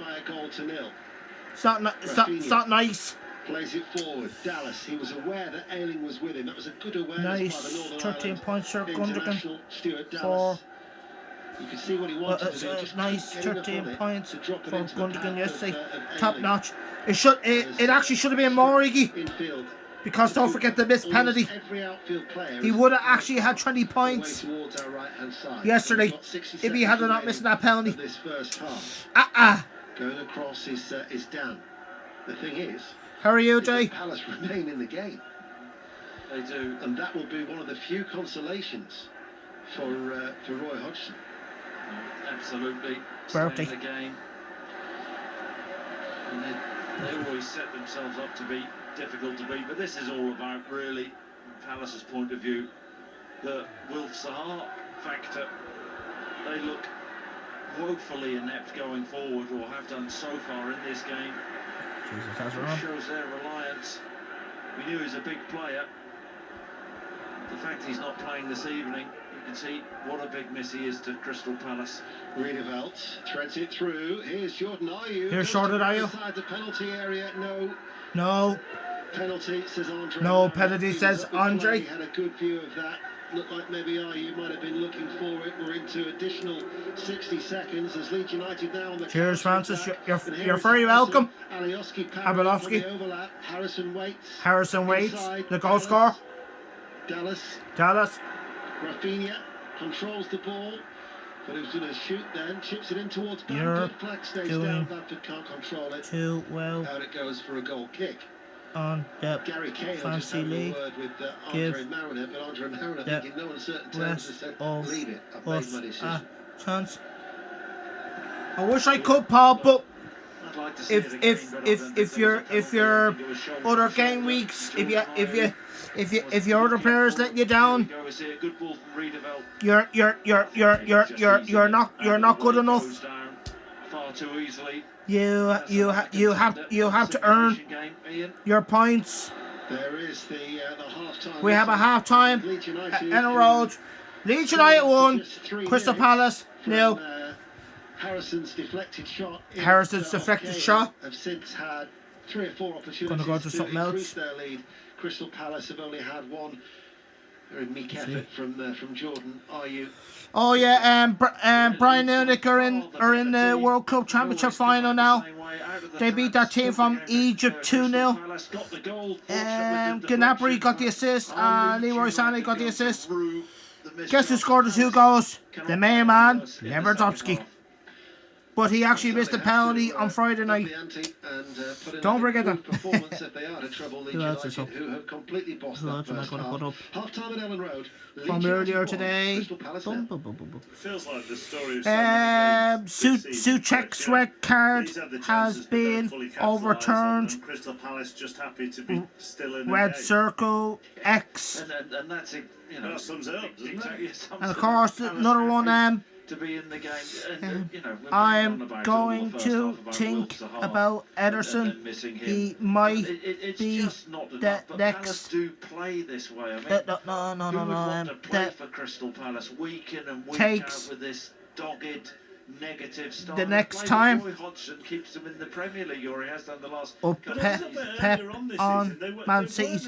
It's not nice. Plays it forward. Dallas, he was aware that Ayling was with him. That was a good awareness by the Northern 13 points for Gundogan. Stuart Dallas. You can see what he Well, wanted it's to do. a Just nice keep getting 13 up on it points to drop it for into the Gundogan path yesterday. of Top Ayling. notch. It actually should have been more, Iggy. Infield. Because don't forget the missed Almost penalty. every outfield player He is would have actually had 20 away points towards our right-hand side. yesterday So we've got 60 if he had seconds not missed that remaining penalty. of this first half. Going across is Dan. The thing is, How are you, is that Jay? Palace remain in the game. They do. And that will be one of the few consolations for Roy Hodgson. Absolutely. Bertie. Stay in the game. And they always set themselves up to be difficult to beat, but this is all about, really, from Palace's point of view, the Wilf Zaha factor. They look woefully inept going forward, or have done so far in this game. Jesus, that's It wrong. shows their reliance. We knew he was a big player. The fact he's not playing this evening, you can see what a big miss he is to Crystal Palace. Riedewald threads it through. Here's Jordan Ayew. Here's Jordan Ayew. Inside the penalty area. No. Penalty, says Andre. No penalty, says Andre. He had a good view of that. Looked like maybe Ayew might have been looking for it. We're into additional 60 seconds as Leeds United now on the Cheers, Francis. counter-attack. You're very welcome. Abelovsky. Overlap. Harrison waits. The goal scorer. Dallas. Rafinha controls the ball, but he was going to shoot then. Chips it in towards Bamford. Flag stays down. Bamford can't control it. Too well. Out it goes for a goal kick. On the Gary Cahill fancy league. word with Andre Mariner, but Andre Mariner, I think in no uncertain terms, has said, leave it. I've made my decision. Chance. I wish I could, Paul, but Like to see it again, if your other game weeks, if your other players let you down, you're not good enough. Far too easily. You have to earn your points. There is the half-time. We have a half-time in a row. Leeds United 1, Crystal Palace 0. Harrison's deflected shot. Have since had 3 or 4 opportunities Gonna go to something increase else. their lead. Crystal Palace have only had 1. Very meek effort from Jordan Ayew. Oh yeah, Brian Munich are in the World Cup Championship final now. They beat that team from Egypt 2-0. Gnabry got the assist, and Leroy Sané got the assist. Guess who scored the 2 goals? The main man, Lewandowski. But he actually missed the penalty on Friday night. Don't forget that. Who else is up? Who have completely bossed Who that else am I first going to put up? Half-time at Ellen Road. From earlier today. Feels like the story of Souček's red card has been overturned. Crystal Palace just happy to be still in the Red game. circle X. And that's it. You know, That sums it up, doesn't it? exactly. And of course another one. To be in the game. I'm going to think about Ederson. He might be the next. Palace do play this way. I mean, No. who would want to play for Crystal Palace week in and week out with this dogged, negative style? The next time. Roy Hodgson keeps them in the Premier League, or he has done the last. Up couple Pep of seasons. on Man City's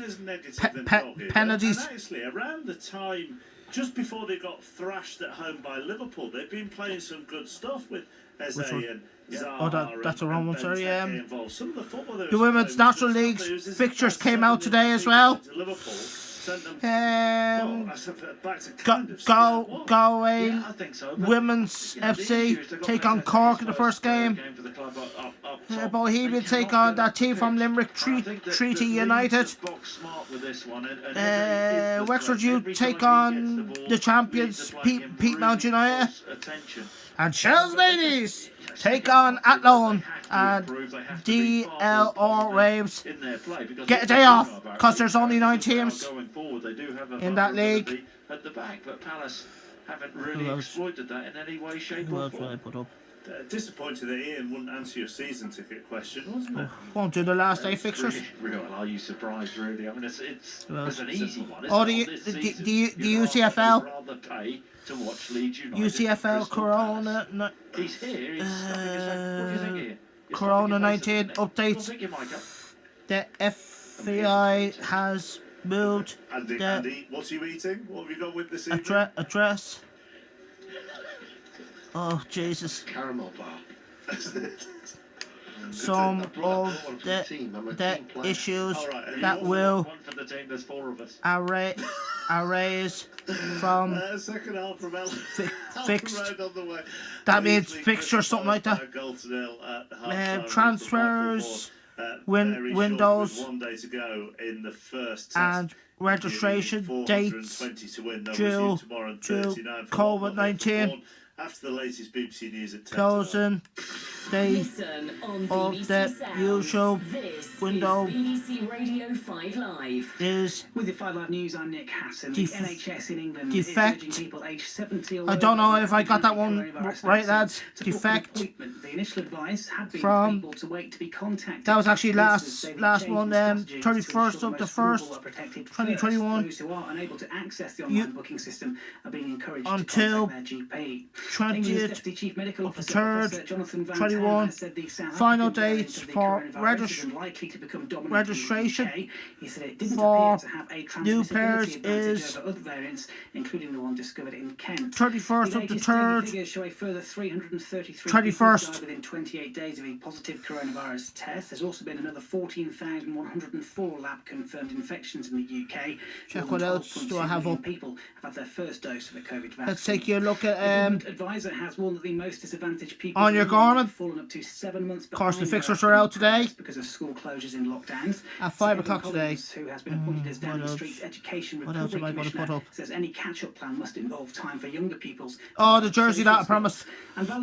penalties. And actually, around the time, just before they got thrashed at home by Liverpool, they've been playing some good stuff with Eze and Zaha. Oh, that's the wrong one, sorry. Some of the football they were The Women's playing was National good League's stuff. It was as fixtures if came that out today as well. to Liverpool sent them, back to kind of square one. Galway Yeah, I think so. But, Women's you know, the FC injuries, they've got take on better Cork in the this first game. for the club up top. Bohemian They take cannot on get that off team the from pitch. Limerick I think that Treaty Leeds United. have boxed smart with this one, and every Wexford time you he take gets on the ball, the champions Leeds are playing him Pete Mount really United. close attention. And Shells ladies take on Athlone and DLR Raves. In their play, because Get a day off, because there's only 9 teams going forward, they do have a in that league. vulnerability at the back, but Palace haven't really Who else? exploited that in any way, shape, Who or else will I form. put up? Disappointed that Ian wouldn't answer your season ticket question, wasn't it? Won't do the last day fixtures. Real, are you surprised, really? I mean, it's Who else? an easy one. Oh, Isn't the it, this season? the You'd UCFL. rather pay to watch Leeds United UCFL than Crystal Corona. Palace. He's here. He's stopping his leg. What do you think here? You're Corona stopping your 19 faces, isn't it? Go on, updates. pick your mic up. The FBI has moved Andy, the Andy, what are you eating? What have you got with this evening? address. Oh, Jesus. Caramel bar. Some of the issues that will arise from second half from fixed. That means fixture, something like that. Transfers, windows, one day to go in the first and registration dates due to COVID-19. After the latest BBC News at 10 Closing day of the usual window Radio 5 Live. is With the 5 Live News, I'm Nick Hatton. The NHS in England defect. is urging people aged 70 or I don't know over if I got that one coronavirus right, vaccine lads. to book an Defect. appointment. The initial advice had been From- for people to wait to be contacted. That was actually Councillors say they've last changed one, the strategy to 31st ensure of the most vulnerable 1st, are protected 2021. first. Those who are unable to access the online booking system are being encouraged Until to contact their GP. 20th England's Deputy Chief Medical of the Officer, 3rd, Professor Jonathan Van 21. has said the South Final African variant dates of the for coronavirus is unlikely to become dominant registration in the UK. He said it didn't for appear to have a new transmissibility pairs advantage is over other variants, including the one discovered in Kent. 31st of the latest daily 3rd, figures show a further 333 21st. people died within 28 days of a positive coronavirus test. There's also been another 14,104 lab-confirmed infections in the UK. Check More what than else 12.2 do I have million up. people have had their first dose of the COVID vaccine. Let's take a look The at government advisor has warned that the most disadvantaged people On your in England garment. have fallen up to 7 months Of course, the behind fixtures their are out today. because of school closures in lockdowns. at 5 Stephen o'clock today. Collins, who has been appointed as what Downing else? Street's Education What else Recovery am I going to put Commissioner, up? says any catch-up plan must involve time for younger people's. Oh, the jersey that I promised.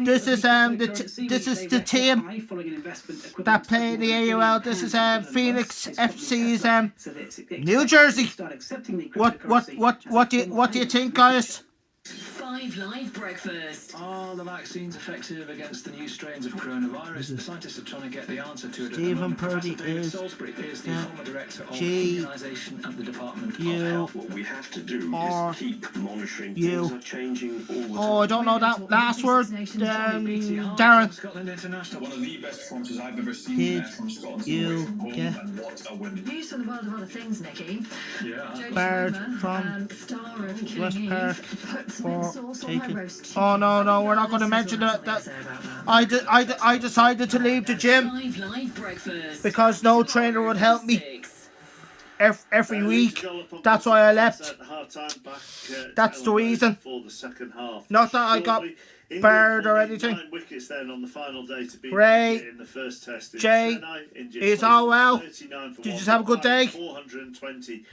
This is the team that play in the AUL. This is Phoenix FC's New Jersey. What do you think, guys? 5 Live Breakfast. Are the vaccines effective against the new strains of coronavirus? The scientists are trying to get the answer to it. Stephen Purdy Professor David is Salisbury is the former director of G- immunisation at the Department you of Health. What we have to do are is keep monitoring. you. Things are changing all the time. Oh, I don't know that last word. Darren, Scotland International. One of the best performances I've ever seen did from Scotland. you get And what a win. News from the world of other things, Nicky. Yeah. Jodie Barred Comer, from star of Killing West Eve, Park puts for mint sauce on her taking- roast chicken. Oh, no, we're not going to mention that. I decided to leave the gym 5 Live Breakfast. because no trainer would help me every week. That's why I left. That's the reason. Not that I got barred or anything. 9 wickets then on the final day to beat Ray, in the first test in Jay, Chennai. India is closed all well? 39 for Did you one just have a good day? 420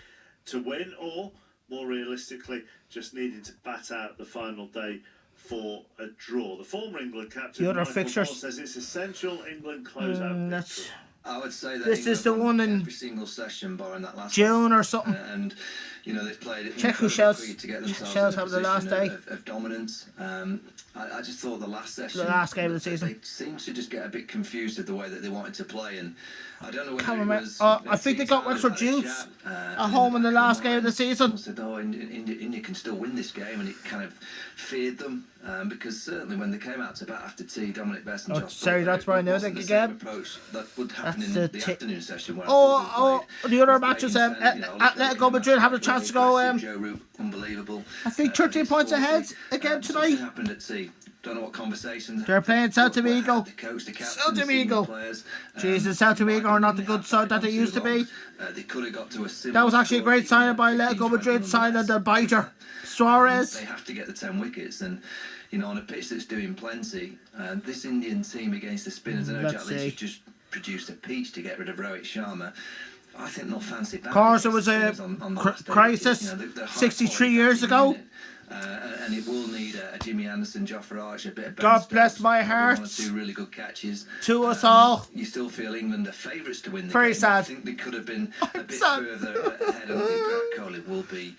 to win, or more realistically, just needed to bat out the final day for a draw. The former England captain The other Michael fixtures. Moore says it's essential England close out That's victory. I would say that This England is the won one in every single session barring that last June one. or something. And you know they've played it Check who incredibly shouts- quick to get themselves shouts in a out the last position day. of dominance. I just thought the last session, The last game of the they season. seemed to just get a bit confused with the way that they wanted to play, and I don't know whether Can't it remember. was. I think they got Wexford Youths at home in the last game of the season. Said, oh, India can still win this game, and it kind of feared them because certainly when they came out to bat after tea, Dominic Best and Oh, Josh sorry, Buttler, that's where I it knew wasn't they the could same get. approach that would happen That's in the the ti- afternoon session. Where The other matches. Atletico Madrid have a chance to go. Unbelievable. I think 13 points ahead again tonight. Happened at sea. Don't know what conversations. They're playing Celta Vigo. The coach, the captain, Celta the senior Vigo. players, Jesus, Celta Vigo are not the good side that they used to be. They could have got to a That was actually a great signing by Atletico Madrid, signing the biter Suarez. They have to get the 10 wickets, and you know on a pitch that's doing plenty. This Indian team against the spinners, I know Let's Jack Lynch see. has just produced a peach to get rid of Rohit Sharma. I think they'll fancy that. Of course, it was a crisis 63 years ago. And it will need a Jimmy Anderson, Jofra Archer, a bit of God Ben bless Stokes, my one or heart. two really good catches. To us all. You still feel England are favourites to win the Very game. sad. I think they could have been a bit sad. further ahead. And I think Virat Kohli will be.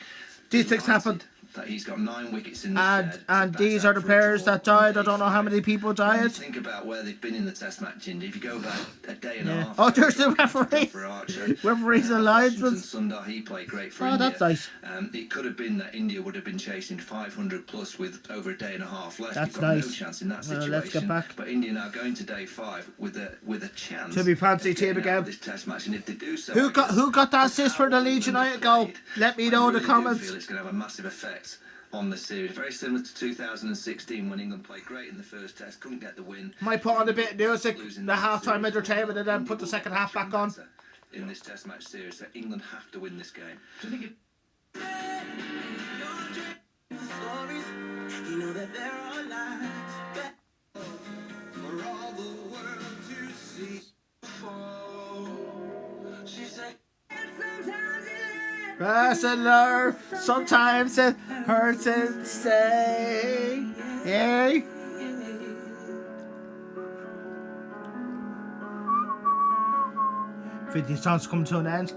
These things delighted happen. That he's got 9 wickets in the And shed. and these are the players that died. I don't know how many people When you died. think about where they've been in the Test match, Indy, if you go back a day and a Yeah. half. Oh, there's the referee. For Archer. Referees and linesmen. Sundar, he played great for Oh, India. that's nice. It could have been that India would have been chasing 500 plus with over a day and a half left. That's You've got nice. no chance in that Well, situation. let's get back. But India now going to day 5 with a chance To be fancy of getting team out again. of this Test match, and if they do so, Who I got guess that that's assist for how the well Leeds England United have goal? played. Let me I know in really the do comments. feel it's going to have a massive effect on the series. Very similar to 2016 when England played great in the first test, couldn't get the win. Might put on a bit of music, the half-time entertainment, and then put the second half back on. In this test match series, so England have to win this game. Do you think it... You know that there are lies for all the world to see. She said, Wrestler, sometimes it hurts and stay. Hey. 50 songs come to an end.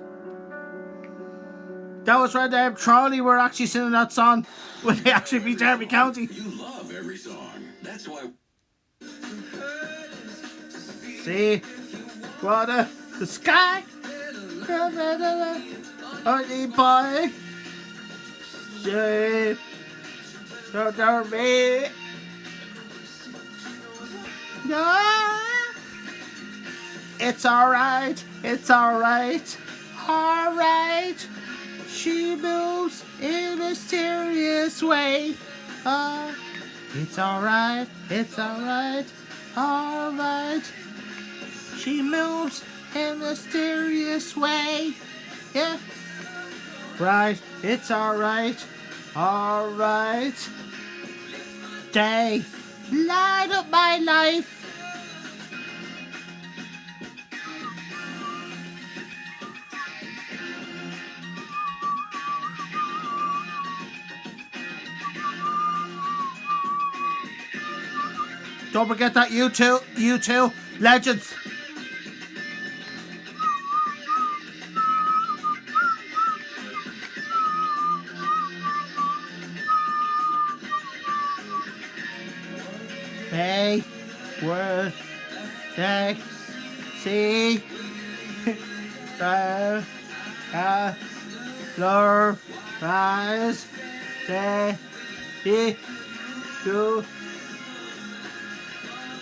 That was right there. Trolley were actually singing that song when they actually beat Derby County. You love every song. That's why. See, what the sky, honey boy, say, don't me, no, it's alright, alright. She moves in a mysterious way. It's alright, alright. She moves in a mysterious way. Yeah. Right, it's alright. They light up my life. Don't forget that you two, legends. They were see the your eyes they you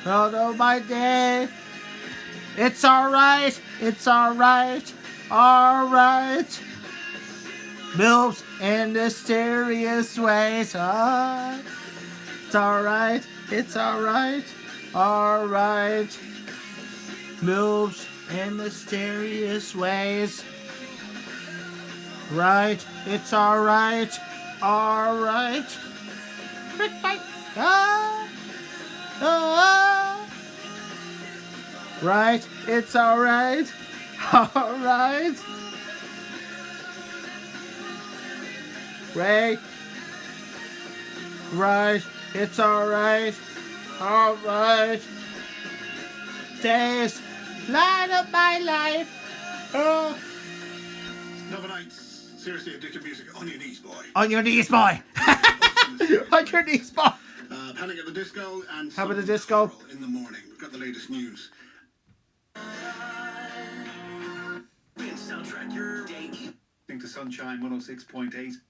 oh my day. It's alright, alright. Moves in mysterious ways. It's alright, alright. Moves in mysterious ways. Right, it's alright. Brick bite. Right, it's alright. Ray. Right, it's alright. Days light up my life. Another night, seriously addictive music. On your knees, boy. On your knees, boy. On your knees, boy. Panic at the Disco and How about the disco? In the morning. We've got the latest news. Think to Sunshine 106.8.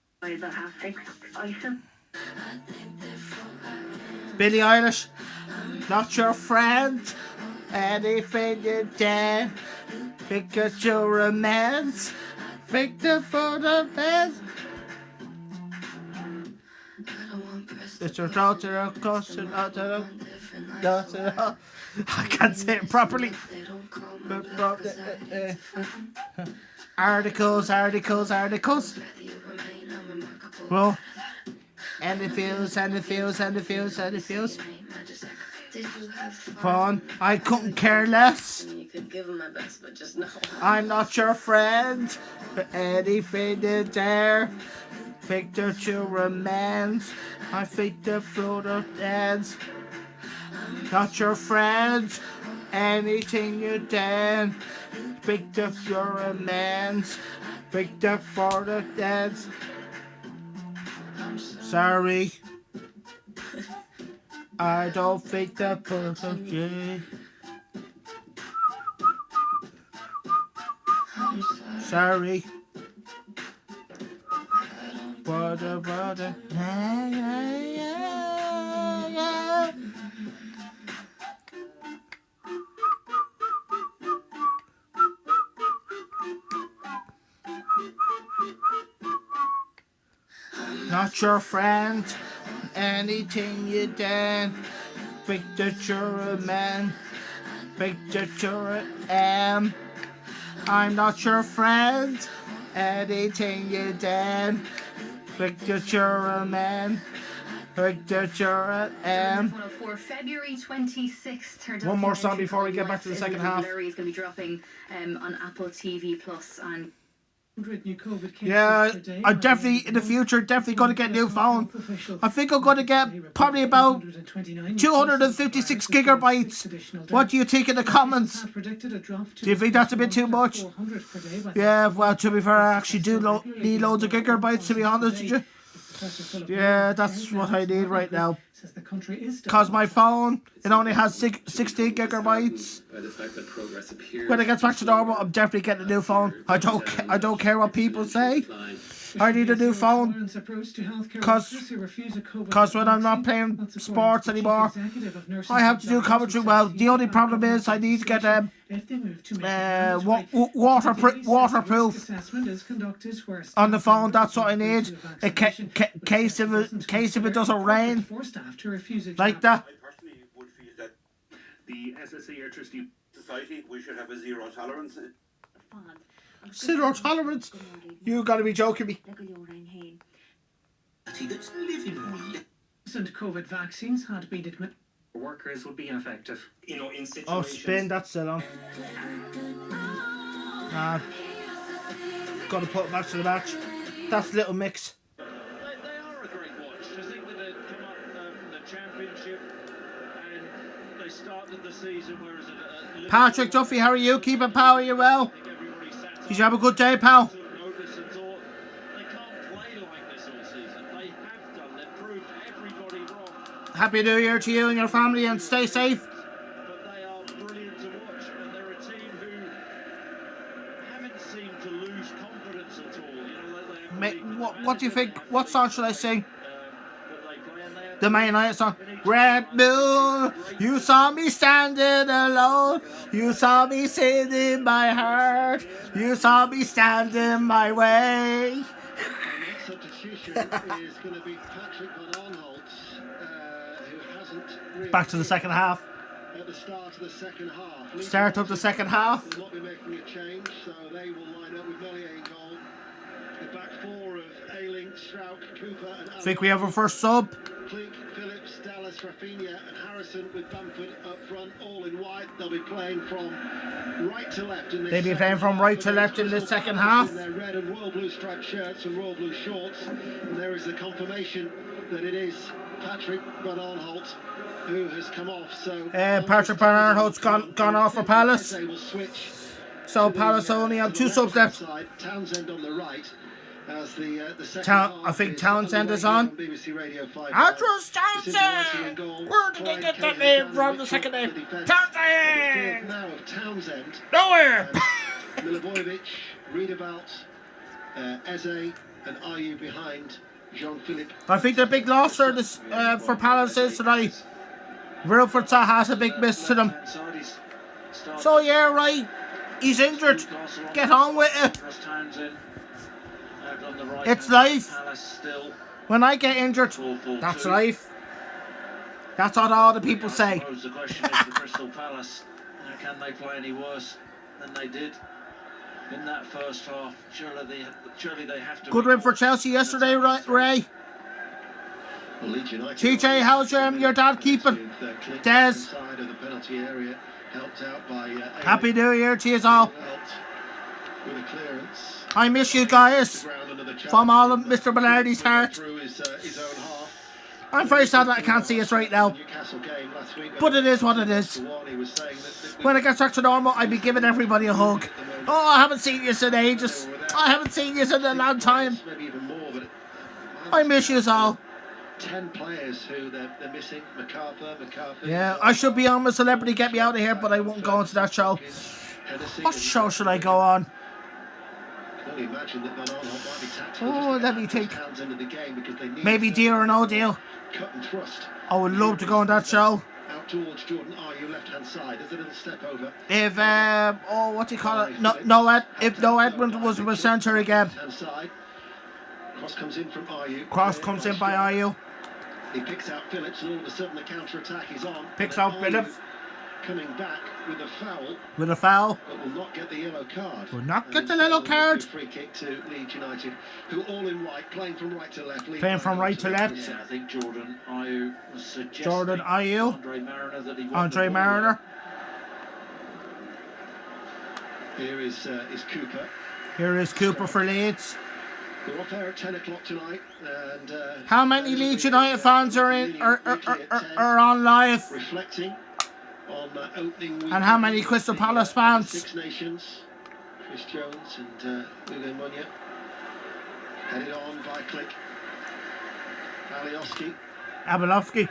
Billie Eilish, not your friend. Anything you dare. Pick at your romance. Pick the photo best. It's your daughter, of course, I can't say it properly. Articles. Well, and it feels. Fun. I couldn't care less. I'm not your friend. Anything to dare. Victor to romance. I think the fruit of dance. Not your friend. Anything you dare. Victor for romance. Victor for the dance. Sorry. I don't think the person did. Sorry. Brother. Yeah. Not your friend. Anything you done. Big that you're a man. Big that you're a I'm not your friend. Anything you done. Big that you're a man. Big that you're a For February 26th. One more song before we get back to the second half. Blurry is going to be dropping on Apple TV Plus and. Yeah, I'm definitely in the future definitely going to get a new phone. I think I'm going to get probably about 256 gigabytes. What do you think in the comments? Do you think that's a bit too much? Yeah, well, to be fair, I actually do need loads of gigabytes, to be honest with you. Yeah, that's what I need right now. Because my phone, it only has 16 gigabytes. When it gets back to normal, I'm definitely getting a new phone. I don't care what people say. I need a new phone. Because when I'm not playing sports anymore, I have to do commentary. Well, the only problem is I need to get waterproof on the phone. That's what I need. In case if it doesn't rain like that. I personally would feel that the SSE Electricity Society, we should have a zero tolerance. Zero tolerance? You gotta be joking me. That's living and COVID vaccines had been admitted. Workers would be ineffective. You know, in situations. Oh, spin, that's still on. Gotta put it back to the match. That's Little Mix. They are a great watch. To think that they've come up from the Championship and they started the season, whereas Patrick Duffy, how are you? Keeping power, you well? Did you have a good day, pal? Happy New Year to you and your family, and stay safe. But they are brilliant to watch, and they're a team who haven't seemed to lose confidence at all. What do you think? What song should I sing? The Man United song. Red Bull, you saw me standing alone. You saw me sitting in my heart. You saw me standing my way. The next substitution is going to be Patrick Van Aanholt, who hasn't really Back to the second half. at the start of the second half. Start of the second half. Will not be making a change, so they will line up with Melier in goal. The back four of Ayling, Strauch, Cooper, and I think we have our first sub. Klink, Phillips, Dallas, Rafinha, and Harrison with Bamford up front, all in white. They'll be playing from right to left in this. They'll be playing from right to left in this second half. In their red and royal blue striped shirts and royal blue shorts, and there is the confirmation that it is Patrick Van Aanholt who has come off. So Patrick Van Aanholt's gone off for Palace. They will switch. So Palace only have two subs left. Townsend on the right. As the second I think Townsend is on. BBC Radio 5. Andrews Townsend! Where did they get that name from, the second name? Townsend! Now of Townsend. Nowhere! Milivojevic, Riedewald, Eze, and Ayew behind Jean-Philippe. I think the big loss for this for Palace is tonight. Wilfried Zaha has a big miss to them. So yeah, right. He's injured. Get on with it. It's life. When I get injured, that's life. That's what all the people say. The question is the Crystal Palace. Can they play any worse than they did in that first half? Surely they have to. Good win for Chelsea yesterday, Ray. TJ, how's your dad keeping? Des. Happy New Year to you all. I miss you guys. From all of Mr. Bernardi's heart. I'm very sad that I can't see us right now. But it is what it is. When it gets back to normal, I'll be giving everybody a hug. Oh, I haven't seen you in ages. I haven't seen you in a long time. I miss you all. 10 players who they're missing. MacArthur. Yeah, I should be on with Celebrity Get Me Out of Here, but I won't go into that show. What show should I go on? Oh, let me think. Maybe Deal or No Deal. I would love to go on that show. Out towards Jordan Ayew, left-hand side. There's a little step over. If what do you call it? If no Edmund was centre again. Cross comes in from Ayew. Cross comes in by Ayew. He picks out Phillips, and all of a sudden the counter-attack is on. Picks out Phillips. Coming back with a foul. With a foul. But will not get the yellow card. Will not get the yellow card. Free kick to Leeds United, who all in white, playing from right to left. Playing from right to left. Yeah, I think Jordan Ayew was suggesting Jordan Ayew. Andre Mariner that he Andre Mariner. Here is Cooper. Here is Cooper for Leeds. They're off air at 10 o'clock tonight. And how many Leeds United fans are on live? Reflecting on opening week. And how many Crystal Palace fans? Six Nations. Chris Jones and Ugo Munya. Headed on by Click. Abilowski.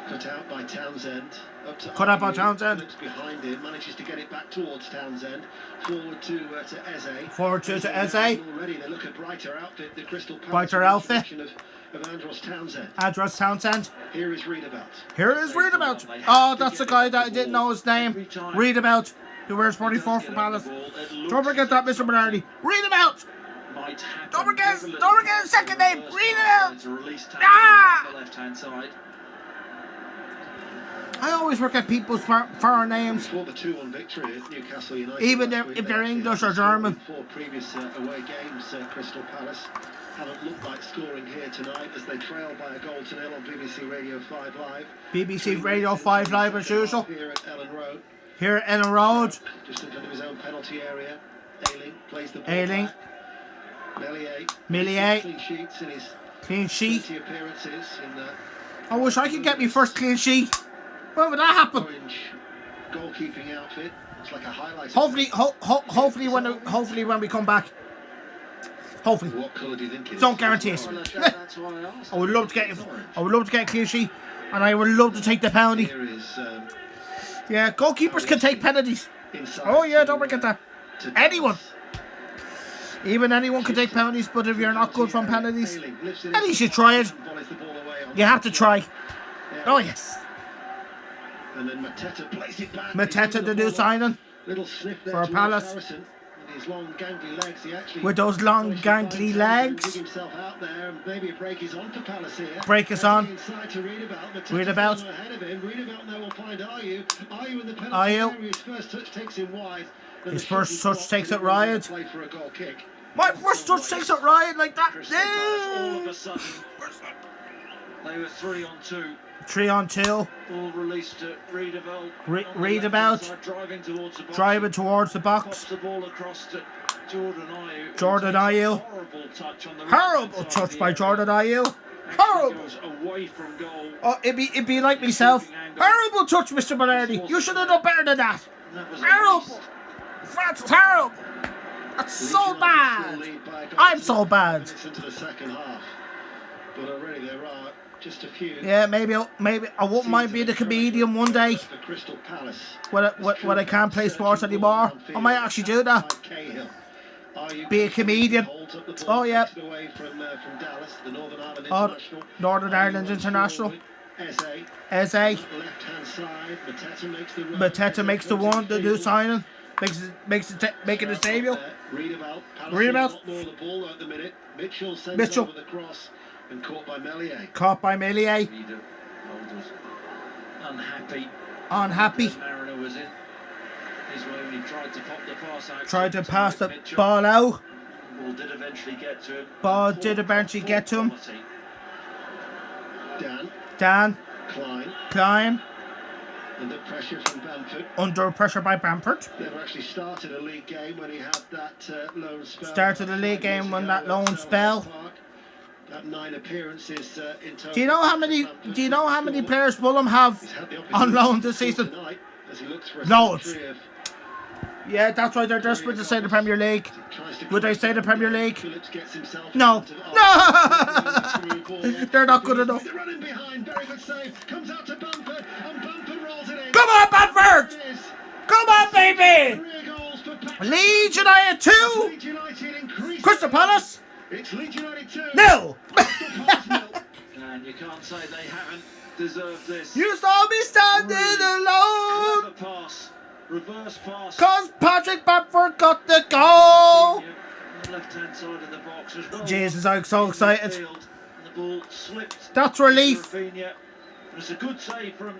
Cut out by Townsend. Cut out by Townsend. Phillips behind him, manages to get it back towards Townsend. Forward to Eze. Forward to Eze. Already they look a brighter outfit, the Crystal Palace. Brighter outfit. Of Andros Townsend. Andros Townsend. Here is Readabout. Here is Readabout. Oh, that's the guy that I didn't know his name. Readabout, who wears 44 for Palace. Don't forget that, Mr. Bernardi. Readabout. Don't forget his second name. Readabout. Ah! I always forget people's foreign names. Before the 2-1 victory at Newcastle United. Even if they're English or German. 4 previous away games, Crystal Palace haven't looked like scoring here tonight as they trail by a goal to nil on BBC Radio 5 Live. BBC Radio 5 Live as usual. Here at Ellen Road. Here at Ellen Road. Just in front of his own penalty area. Ayling plays the ball Ayling. Méliès. Clean sheets in his clean sheet. Appearances in, I wish I could get me first clean sheet. When would that happen? Orange goalkeeping outfit. It's like a highlight. Hopefully when we come back. Hopefully. What colour do you think it is? Don't guarantee it. I would love to get a clean sheet, and I would love to take the penalty. Here is, yeah, goalkeepers can take penalties. Oh yeah, don't forget that. Anyone. Even anyone can take penalties, but if you're not good from penalties, at least you try it. You have to try. Oh yes. And then Mateta plays it back. Mateta, the new signing for Palace. With his long gangly legs, he actually with those long gangly legs. Dig himself out there, and maybe a break is on for Palace here. Break is on. Inside to Readabout. Readabout. Ahead of him. Readabout now will find Ayew. Ayew in the penalty Ayew. area. His first touch takes him wide. His first touch takes it wide. Play for a goal kick. My first touch takes it right like that. All of a sudden, they were 3 on 2. 3 on 2. Ball released to Readabout. Readabout. Driving towards the box. Pops the ball across to Jordan Ayew. Jordan Ayew. Horrible touch by Jordan Ayew. Horrible. Away from goal. Oh, it'd be like myself. Horrible touch, Mr. Bernardi. You should have done better than that. Terrible. That's terrible. That's so bad. I'm so bad. Into the second half, but already there are just a few. Yeah, maybe I won't mind being a comedian one day. Crystal Palace. When I can't play sports anymore, I might actually do that. Be a comedian. Oh yeah. Oh, Northern Ireland International. Eze. Left-hand side. Mateta makes the one. The new signing. Making the debut. Readabout. The ball at the minute. Mitchell sends Mitchell. over the cross and caught by Méliès. Caught by Méliès. Unhappy. Mariner was in. His way when he tried to pop the pass out. Tried to pass the ball out. Ball did eventually get to him. Ball did eventually get to him. Dan. Klein. Under pressure from Bamford. Under pressure by Bamford. Never actually started a league game when he had that loan spell. Started a league game when that loan spell. That 9 appearances in total. Do you know how many players Fulham have on loan this season? Loads. Yeah, that's why they're desperate to stay in the Premier League. Would they stay in the Premier League? No. They're not good enough. Come on, Bamford! Come on, baby! Leeds United 2! Crystal Palace? No! And you can't say they haven't deserved this. You saw me standing alone! Reverse pass. Cause Patrick Bamford got the goal! left-hand side of the box as well. Jesus, I'm so excited. And the ball slipped. That's relief. Rafinha. It's a good save from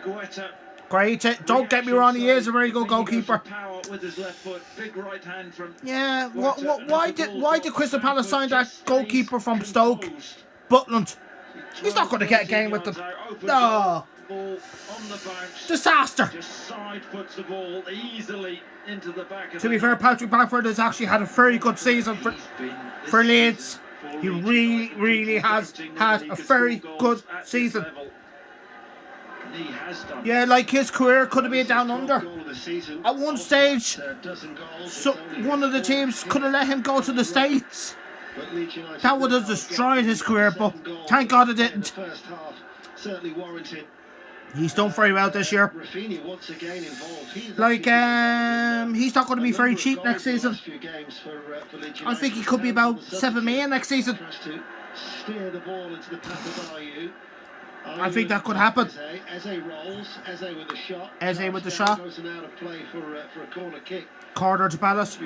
Guetta. Great. Don't get me wrong, he is a very good goalkeeper. Power with his left foot. Big right hand from Yeah. Why did Crystal Palace sign that goalkeeper from Stoke, Butland? He's not going to get a game with them. No. Ball on the bounce. Disaster. Just side puts the ball easily into the back of To be fair, Patrick Bamford has actually had a very good season for Leeds. He really has had a very good season. Yeah, like his career could have been down under. At one stage, one of the teams could have let him go to the States. That would have destroyed his career, but thank God it didn't. He's done very well this year. Like, he's not going to be very cheap next season. I think he could be about 7 million next season. I think that could happen. Eze with the shot. Corner to Palace.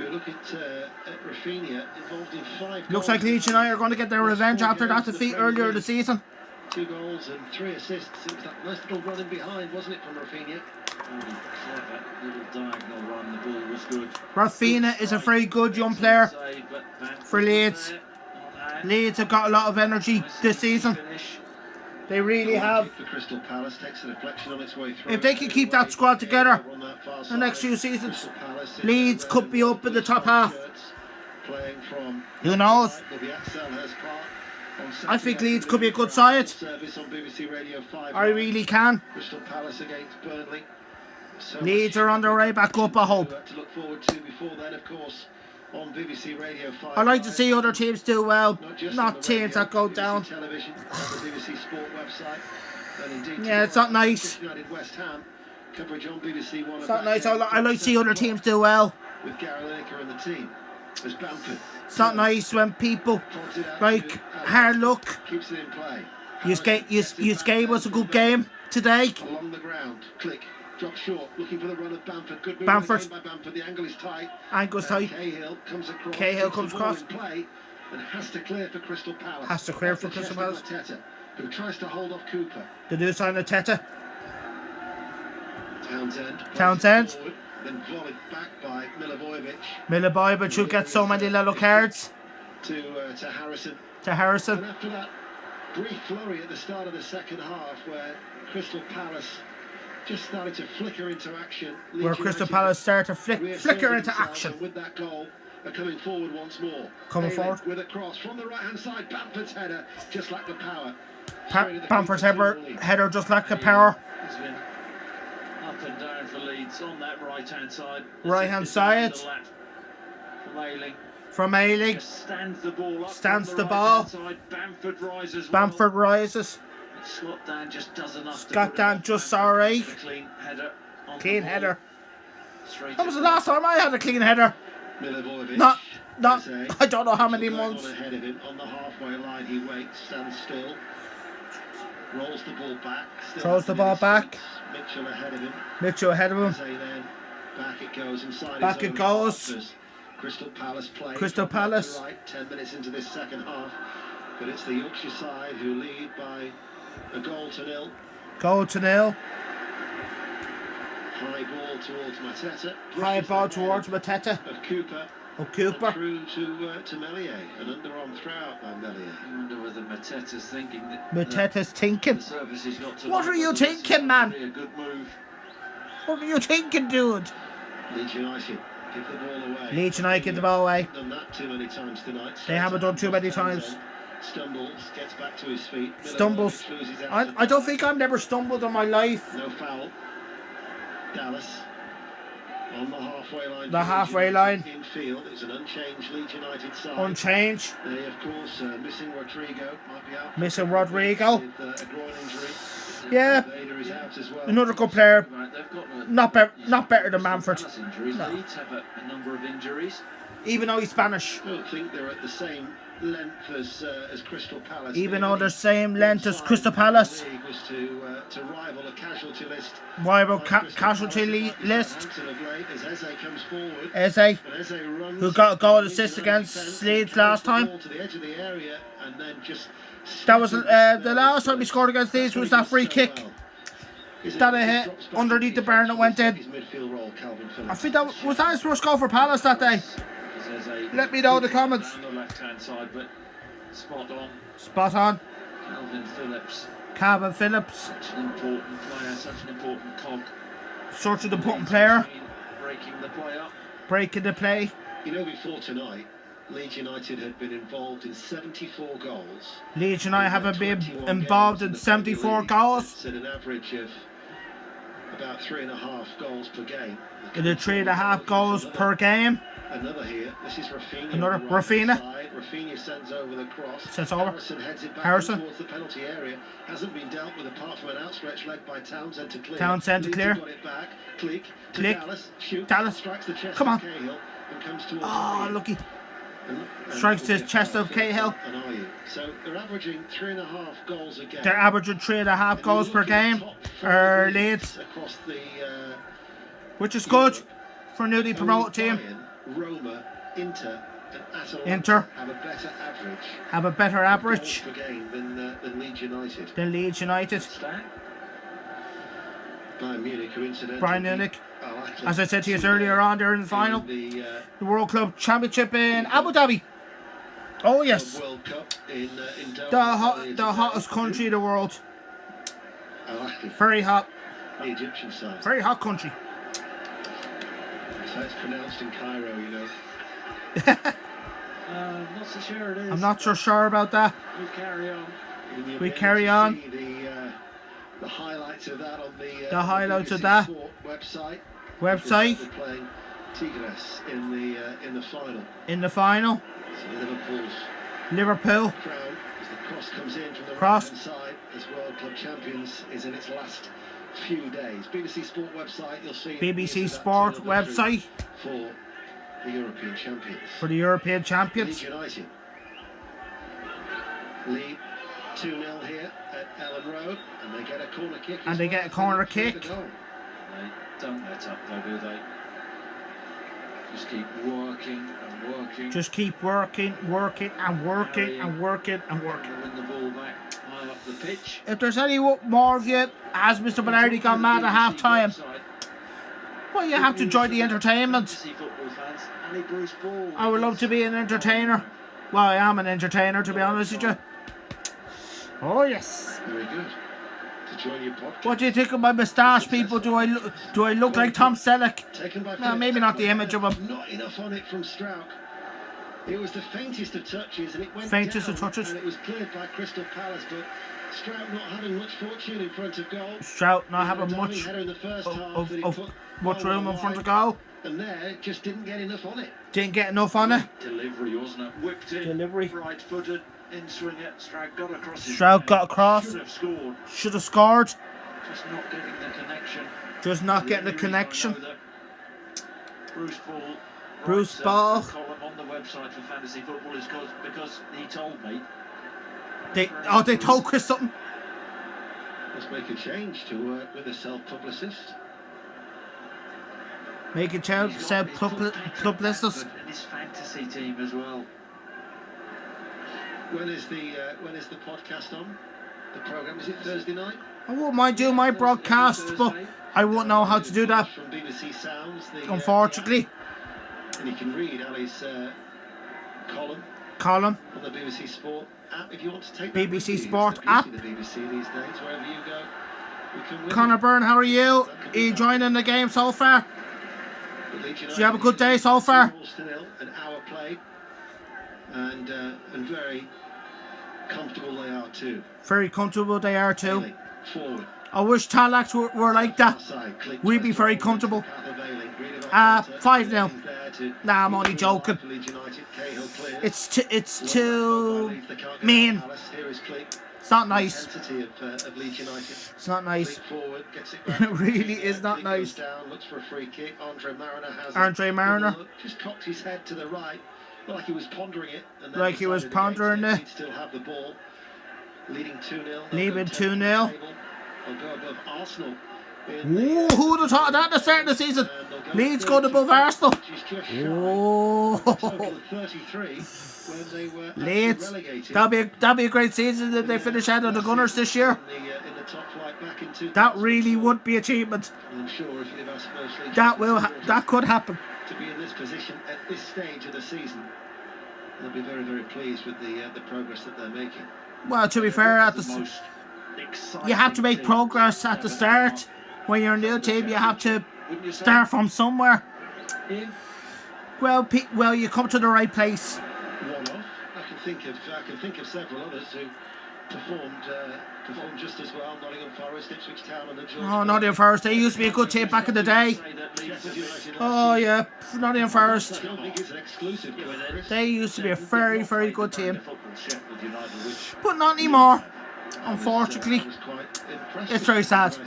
Looks like Leeds United are going to get their revenge after that defeat earlier in the season. 2 goals and 3 assists. It was that nice little running behind, wasn't it, from Rafinha? Clever little diagonal run. The ball was good. Rafinha is a very good young player for Leeds. Leeds have got a lot of energy this season. They really have. If they can keep that squad together the next few seasons, Leeds could be up in the top half. Who knows? I think Leeds could be a good side. I really can. Leeds are on their way back up, I hope. I like to see other teams do well, not teams that go down. Yeah, it's not nice. It's not nice. I like to see other teams do well. It's not nice when people like hard luck. His game was a good game today. Along the ground, click, drop short, looking for the run of Bamford. Good move Bamford. by Bamford. The angle is tight. Ankle's tight. Cahill comes across. Play, and has to clear for Crystal Palace. Has to clear for Crystal Palace. Who tries to hold off Cooper. The new sign of Teta. Townsend. Forward, then volleyed back by Milivojevic who gets so many yellow cards. To Harrison. And after that brief flurry at the start of the second half where Crystal Palace just started to flicker into action. Where Crystal Palace started to flicker into action. With that goal, are coming forward once more. Coming forward. With a cross from the right-hand side, Bamford's header, just like the power. Bamford's header just like the power. He's been up and down for Leeds on that right-hand side. Right-hand side. From Ayling. Stands the ball up. Stands the ball. Bamford rises. Bamford rises. Scott Dan just does enough. Scott Dan just alright. Clean header. That was the last time I had a clean header. Not. I don't know how many months. Ahead of him on the halfway line, he waits, stands still, rolls the ball back. Throws the ball back. Mitchell ahead of him. Then back it goes inside. Back it goes. Crystal Palace. Right, 10 minutes into this second half, but it's the Yorkshire side who lead by a goal to nil. High ball towards Mateta. Of Cooper. Through to Melier. An underarm throw out by Melier. I wonder whether Mateta's thinking that. Mateta's thinking. The service is not what are you thinking, man? A good move. What are you thinking, dude? Leeds United give the ball away. Leeds United give the ball away. Done that too many times tonight. They haven't done too many times. Stumbles, gets back to his feet. Stumbles. I don't think I've never stumbled in my life. No foul. Dallas on the halfway line. The halfway line. Infield. It's an unchanged Leeds United side. Unchanged. They, of course, missing Rodrigo. Might be out. Missing Rodrigo. With a groin injury. Yeah. Vader is out as well. Another good player. Right, not better than Bamford. No. Leeds have a number of injuries. Even though he's Spanish. I don't think they're at the same length as Crystal Palace. Even though they're same length as Crystal Palace. Was to rival a casualty list. Rival casualty list. As Eze comes forward. Eze, who got a goal assist against Leeds last time. To the edge of the area and then just that was the last time he scored against Leeds was that free kick. That a hit underneath the bar and it went in. I think that was his first goal for Palace that day. Let me know in the comments. On the left-hand side, but spot on. Spot on. Calvin Phillips. Such an important player, such an important cog. Such an important player. Breaking the play up. Breaking the play. You know, before tonight, Leeds United had been involved in 74 goals. Leeds United haven't been involved in 74 goals. It's at an average of about 3.5 goals per game. In the 3.5 goals per game. Another here. This is Rafinha. Another Rafinha. Rafinha sends over the cross. Sends over. Harrison heads it back towards the penalty area. Hasn't been dealt with apart from an outstretched leg by Townsend to clear. Townsend to clear. Got it back. Click. Click. Dallas. Shoot. Dallas. Strikes the chest Come on. of Cahill and comes towards lucky. Strikes the chest of Cahill. So they're averaging 3.5 goals a game. They're averaging 3.5 goals per game. Leeds. Across the, which is good for a newly promoted team. Roma, Inter, and Atalanta Inter have a better average per game than Leeds United. Bayern Munich, who incidentally Bayern Munich, as I said to you earlier on, they're in the final. The World Club Championship in Abu Dhabi. Oh yes. World Cup in the hottest country in the world. Very hot. The Egyptian side. Very hot country. So it's pronounced in Cairo, you know. Not so sure it is. I'm not so sure about that. We carry on. We carry on. The highlights of that on the highlights of that website. We're playing Tigres in the final. In the final. So Liverpool. Crown, as the cross comes in from the right-hand side as World Club Champions is in its last few days. BBC Sport website, you'll see. BBC Sport website for the European champions. For the European champions. Leeds United lead 2-0 here at Ellen Road, and they get a corner kick. And they get a corner kick. They don't let up though, do they? Just keep working and working. Just keep working and working and working and working. Win the ball back high up the pitch. If there's any more of you, as Mr. Ballardi got mad at half time, well, you have to enjoy the entertainment. I would love to be an entertainer. Well, I am an entertainer, to be honest with you. Oh yes. Very good. To join your podcast. What do you think of my moustache, people? Do I look like Tom Selleck? No, maybe not the image of him. Not enough on it from Strouk. It was the faintest of touches, and it went faintest down, of touches. And it was cleared by Crystal Palace, but Strouk not having much fortune in front of goal. Strouk not having much room in front of goal. And there just didn't get enough on it. Didn't get enough on it. Delivery, wasn't it? Whipped it. Delivery. Right-footed. In swing it. Strouk got across. Strouk got across. Should have scored. Should have scored. Just not getting the connection. Just not getting the connection. Bruce Ball. A column on the website for fantasy football is because he told me. They told Chris something. Let's make a change to work with a self-publicist. Make a change, self-publicist. In his fantasy team as well. When is the podcast on? The programme, is it Thursday night? I wouldn't mind doing my broadcast, but I wouldn't know how to do that. From BBC Sounds, unfortunately. And you can read Ali's column on the BBC Sport app if you want to take BBC Sport app. The BBC these days, wherever you go, you can win. Connor Byrne, how are you? Are you enjoying the game so far? Do you have a good day so far? An hour played, and very comfortable they are too. Very comfortable they are too. Forward. I wish Talax were like that. We'd be very comfortable. 5-0. Nah, I'm only joking. It's too mean. It's not nice. It's not nice. It really is not nice. Looks for a free kick. Andre Mariner Andre Mariner just cocked his head to the right. Like he was pondering it. And then Like he was decided pondering against it. He'd still have the ball. Leading 2-0. Leaving 2-0. They'll go above Arsenal. Ooh, who would have thought of that at the start of the season? Leeds going above Arsenal. Oh, Leeds. That'll be a great season if they finish out of the Gunners this year. That really would be achievement. That could happen. To be in this position at this stage of the season, they'll be very, very pleased with the progress that they're making. Well, to be fair, you have to make progress at the start. When you're a new team, you have to start from somewhere. Well, you come to the right place. One-off. I can think of several others who performed just as well. Nottingham Forest, Ipswich Town, and the George. Oh, Nottingham Forest. They used to be a good team back in the day. Oh yeah, Nottingham Forest. They used to be a very, very good team. But not anymore. Unfortunately, it's very sad.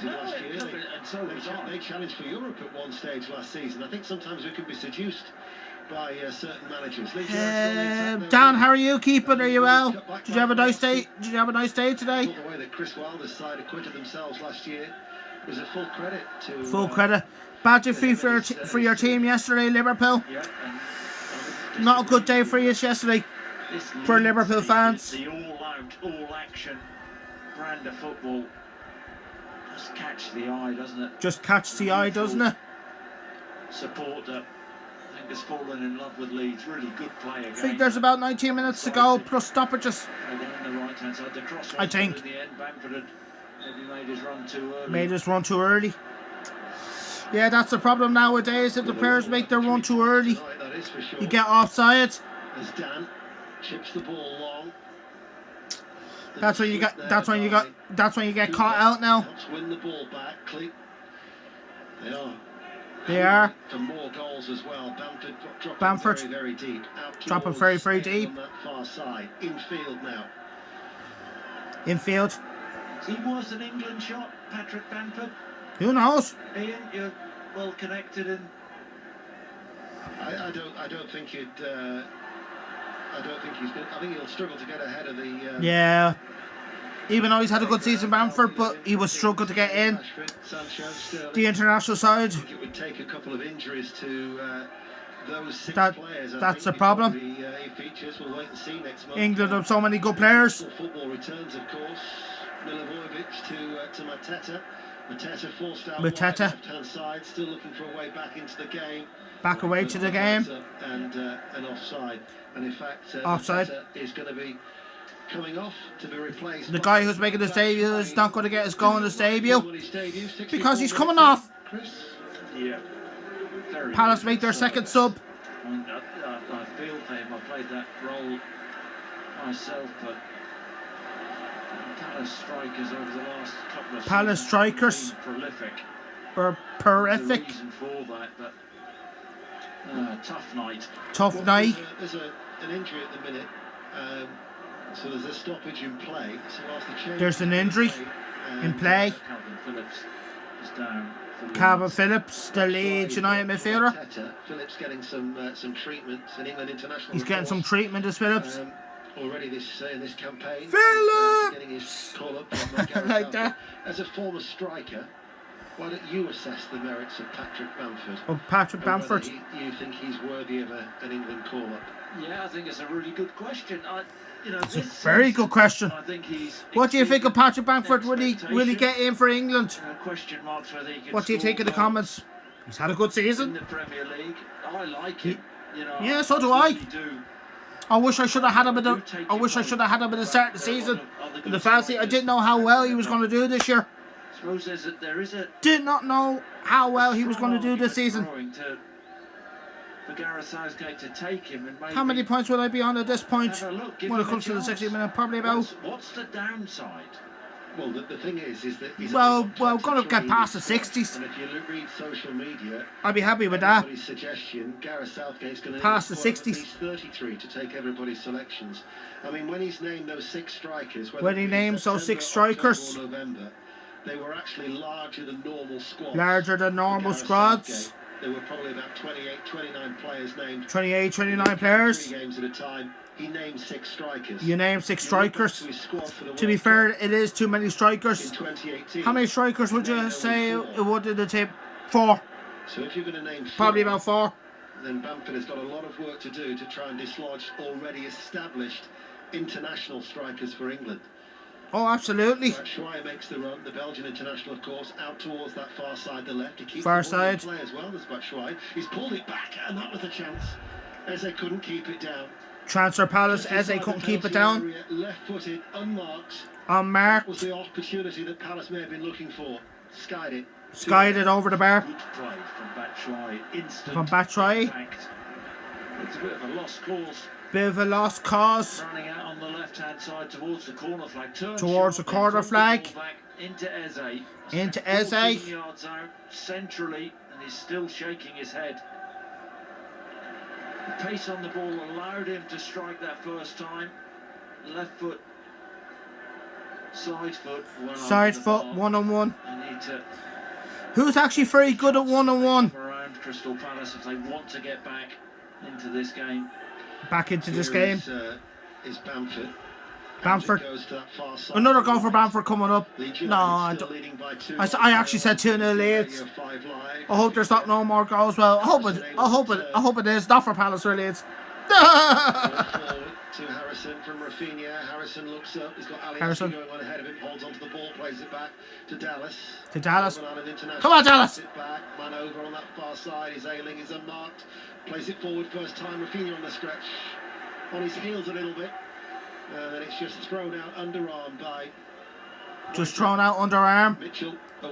They challenged for Europe at one stage last season. I think sometimes we can be seduced by certain managers. Dan, how are you keeping? Are you well? Did you have a nice day? Did you have a nice day today? The way that Chris Wilder's side acquitted themselves last year was a full credit to. Full credit. Bad defeat for your team yesterday, Liverpool. Not a good day for you yesterday, for Liverpool fans. The all-out, all-action brand of football just catch the eye, doesn't it? Just catch the eye, doesn't it? Support that I think has fallen in love with Leeds. Really good play again. I think there's about 19 minutes to go plus stoppages. I think. In the end, Bamford had maybe made his run too early. Made his run too early. Yeah, that's the problem nowadays. If the players make their run too early, you get offside. As Dan chips the ball long. That's when you get caught out now. Win the ball back. They are. For more goals as well. Bamford dropping very deep. Dropping very, very deep. On that far side. Infield now. Infield. He was an England shot, Patrick Bamford. Who knows? Ian, you're well connected in. I don't think he's good. I think he'll struggle to get ahead of the. Yeah. Even though he's had a good season, Bamford, but he was struggling to get in. The international side. I think it would take a couple of injuries to those six players. That's the problem. He features. We'll wait and see next month. England have so many good players. Football returns, of course. Milivojevic to Mateta. Mateta forced out left-hand side, still looking for a way back into the game. Back away to the game. And offside. And in fact, offside is going to be coming off to be replaced. The guy who's making his debut is not going to get his goal in his debut because he's coming off. Yeah. Palace make their second sub. I feel for him. I played that role myself, but Palace strikers over the last couple of Palace strikers prolific. Were horrific. Reason for that, but tough night. Tough night. There's an injury at the minute. So there's a stoppage in play. So whilst the change there's an injury in play. Calvin Phillips is down. Calvin Phillips, the Leeds United midfielder. Phillips getting some treatment. An England international. He's getting some treatment as Phillips. Already in this campaign. Phillips! Getting his call up like that. As a former striker, why don't you assess the merits of Patrick Bamford? Of Patrick Bamford. You think he's worthy of an England call up? Yeah, I think it's a really good question. It's a very good question. I think what do you think of Patrick Bamford? Will he get in for England? Question marks whether he can. What do you think in the comments? He's had a good season. In the Premier League, I like him. Yeah, so do I. Do. I wish I should have had him in the. I wish I should have had him at the start of the season. In the fantasy, I didn't know how well he was going to do this year. I suppose there is a. Did not know how well he was going to do this season. For Gareth Southgate to take him and maybe. How many points will I be on at this point when it comes to the 60-minute? Probably about. What's the downside? Well, the thing is that he's going to get past the 60s. And if you read social media, I'd be happy with that. Suggestion: Gareth Southgate's going to pass the 60s. He's 33 to take everybody's selections. I mean, when he's named those six strikers, when he names those six strikers, November, they were actually larger than normal squads. Larger than normal squads. there were probably about 28, 29 players named. 28, 29 players. 3 games at a time. He named 6 strikers. You named 6 strikers. To his squad for the To be World fair, Cup it is too many strikers. in 2018. How many strikers would you say it would in the team? 4. So if you're going to name 4, Probably about 4. then Bamford has got a lot of work to do to try and dislodge already established international strikers for England. Oh, absolutely. Batshuayi makes the run, the Belgian international, of course, out towards that far side, the left. He keeps Far the ball in side. play as well as Batshuayi. He's pulled it back, and that was a chance, as they couldn't keep it down. Transfer Palace, Just as they inside couldn't the keep it penalty down. area, left-footed, unmarked. Unmarked. Was the opportunity that Palace may have been looking for. Skied it. Skied it over the bar. Good play from Batshuayi. Instant From Batshuayi. impact. It's a bit of a lost cause. Bit of a lost cause. Running out on the left-hand side towards the corner flag. Towards the corner flag. Back into Eze. Into 14 Eze. yards out centrally, and he's still shaking his head. The pace on the ball allowed him to strike that first time. Left foot, side foot, Side foot, 1-on-1. They need to Who's actually very good at 1-on-1? come around Crystal Palace if they want to get back into this game. Back into this Here game. is Bamford. Bamford. Goes to that far side. Another goal for Bamford coming up. Leeds No, I United still don't. leading by 2. I actually said 2-0 Leeds. Radio 5 Live. I hope there's not no more goals. Well, I hope it is. Not for Palace or Leeds. Forward to Harrison from Rafinha. Harrison looks up. He's got Ali Harrison. going on ahead of him. Holds onto the ball. Plays it back to Dallas. To Dallas. Northern Ireland International. Come on, Dallas. Plays it back. Man over on that far side. He's ailing. He's unmarked. Plays it forward first time. Rafinha on the stretch. On his heels a little bit. And then it's just thrown out underarm by. Just thrown out underarm.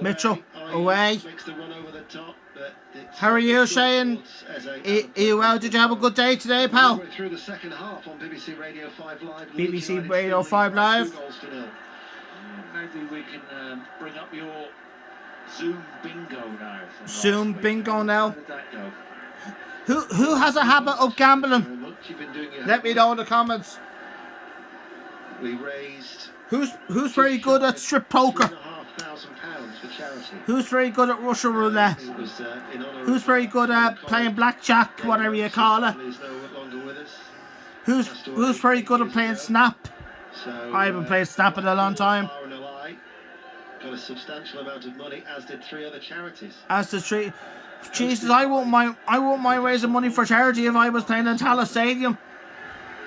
Mitchell away. Makes the run over the top, but How are you, Shane? Are you well? Did you have a good day today, pal? Through the second half on BBC Radio 5 Live. BBC Radio 5 Live. Maybe we can bring up your Zoom bingo now. Zoom bingo now. How did that go? Who has a habit of gambling? Let me know in the comments. We raised. Who's very good at strip poker? £3,500 for charity. Who's very good at Russian roulette? It was, in honour Who's of, very good at playing blackjack, whatever you call it? He's no longer with us. Who's very good at playing Snap? So, I haven't played Snap in a long time. Got a substantial amount of money, as did 3 other charities. As the street, Jesus, I won't mind raising money for charity if I was playing in Tallaght Stadium.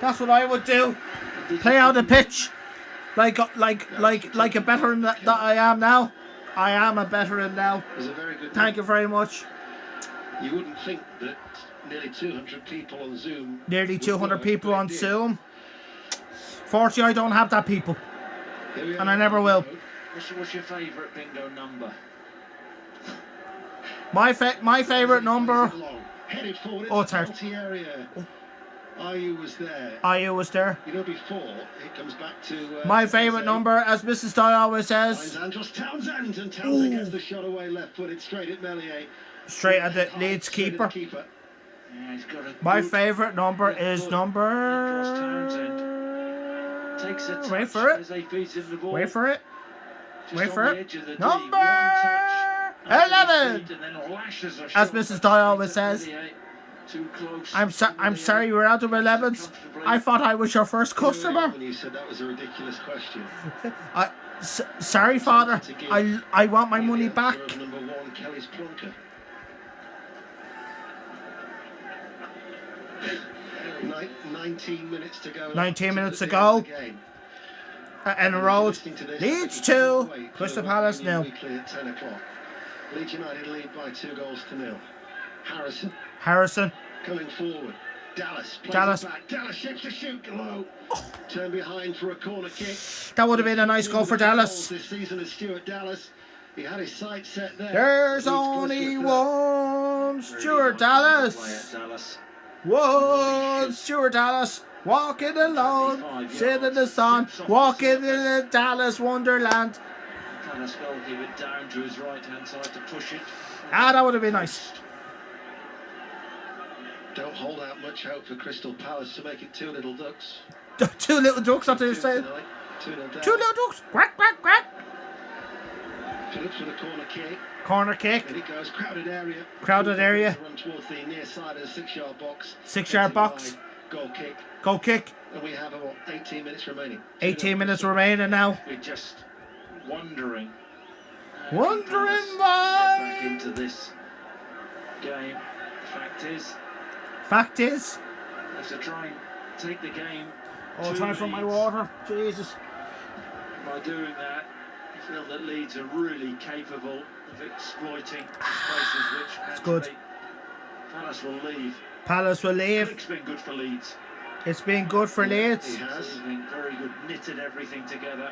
That's what I would do. Play out the pitch, like a veteran that I am now. I am a veteran now. It was a very good. Thank you very much. You wouldn't think that nearly 200 people on Zoom. Nearly 200 people on Zoom. Fortunately, I don't have that people, and I never will. What's your favourite bingo number? My favourite number. Headed forward Oh, it's hard. area. Ayew was there. Ayew was there. You know, before it comes back to. My favourite number, as Mrs. Dye always says. Andros Townsend, and Townsend gets the shot away left-footed straight at Meslier. Straight at the Leeds keeper. Yeah, he's got a My favourite number is number. Takes a touch Wait for it. as they feed him the ball. Wait for it. Just Wait on for the it. edge of the D. Number One touch under his 11. feet and then lashes a As shot Mrs. back Dye to always says. Meslier. Too close. I'm sorry we're out of 11s. I thought I was your first customer. When you said that was a ridiculous question. Sorry, father. I want my money back. Number 1, Kelly's Plunker. 19 minutes to go. 19 minutes to go. And a road. Leeds 2. Crystal Palace 0. At 10 o'clock. Leeds United lead by 2-0. Harrison. Coming forward. Dallas. Dallas. Back. Dallas shapes to shoot low. Turn behind for a corner kick. That would have been a nice goal for Dallas. This season is Stuart Dallas. He had his sights set there. There's only one Stuart Dallas. One Stuart Dallas. Walking alone, sitting in the sun, walking in the Dallas Wonderland. Palace goalkeeper down to his right hand side to push it. Ah, that would have been nice. Don't hold out much hope for Crystal Palace to make it 2 little ducks. 2 little ducks, that's what you're saying. 2-0 down. 2 little ducks. Quack, quack, quack. Phillips with a corner kick. Corner kick. And it goes crowded area. Crowded area. Run towards the near side of the 6-yard box. 6-yard box. Wide. Goal kick. Goal kick. And we have about 18 minutes remaining. 18 minutes remaining now. We're just wondering. Wondering Back why. into this game. Fact is. They have to try and take the game. Oh, to time for my Leeds. water. Jesus. By doing that, you feel that Leeds are really capable of exploiting spaces which good. Palace will leave. Palace will leave. It's been good for Leeds. It's been good for Leeds. He has. It's been very good, knitted everything together.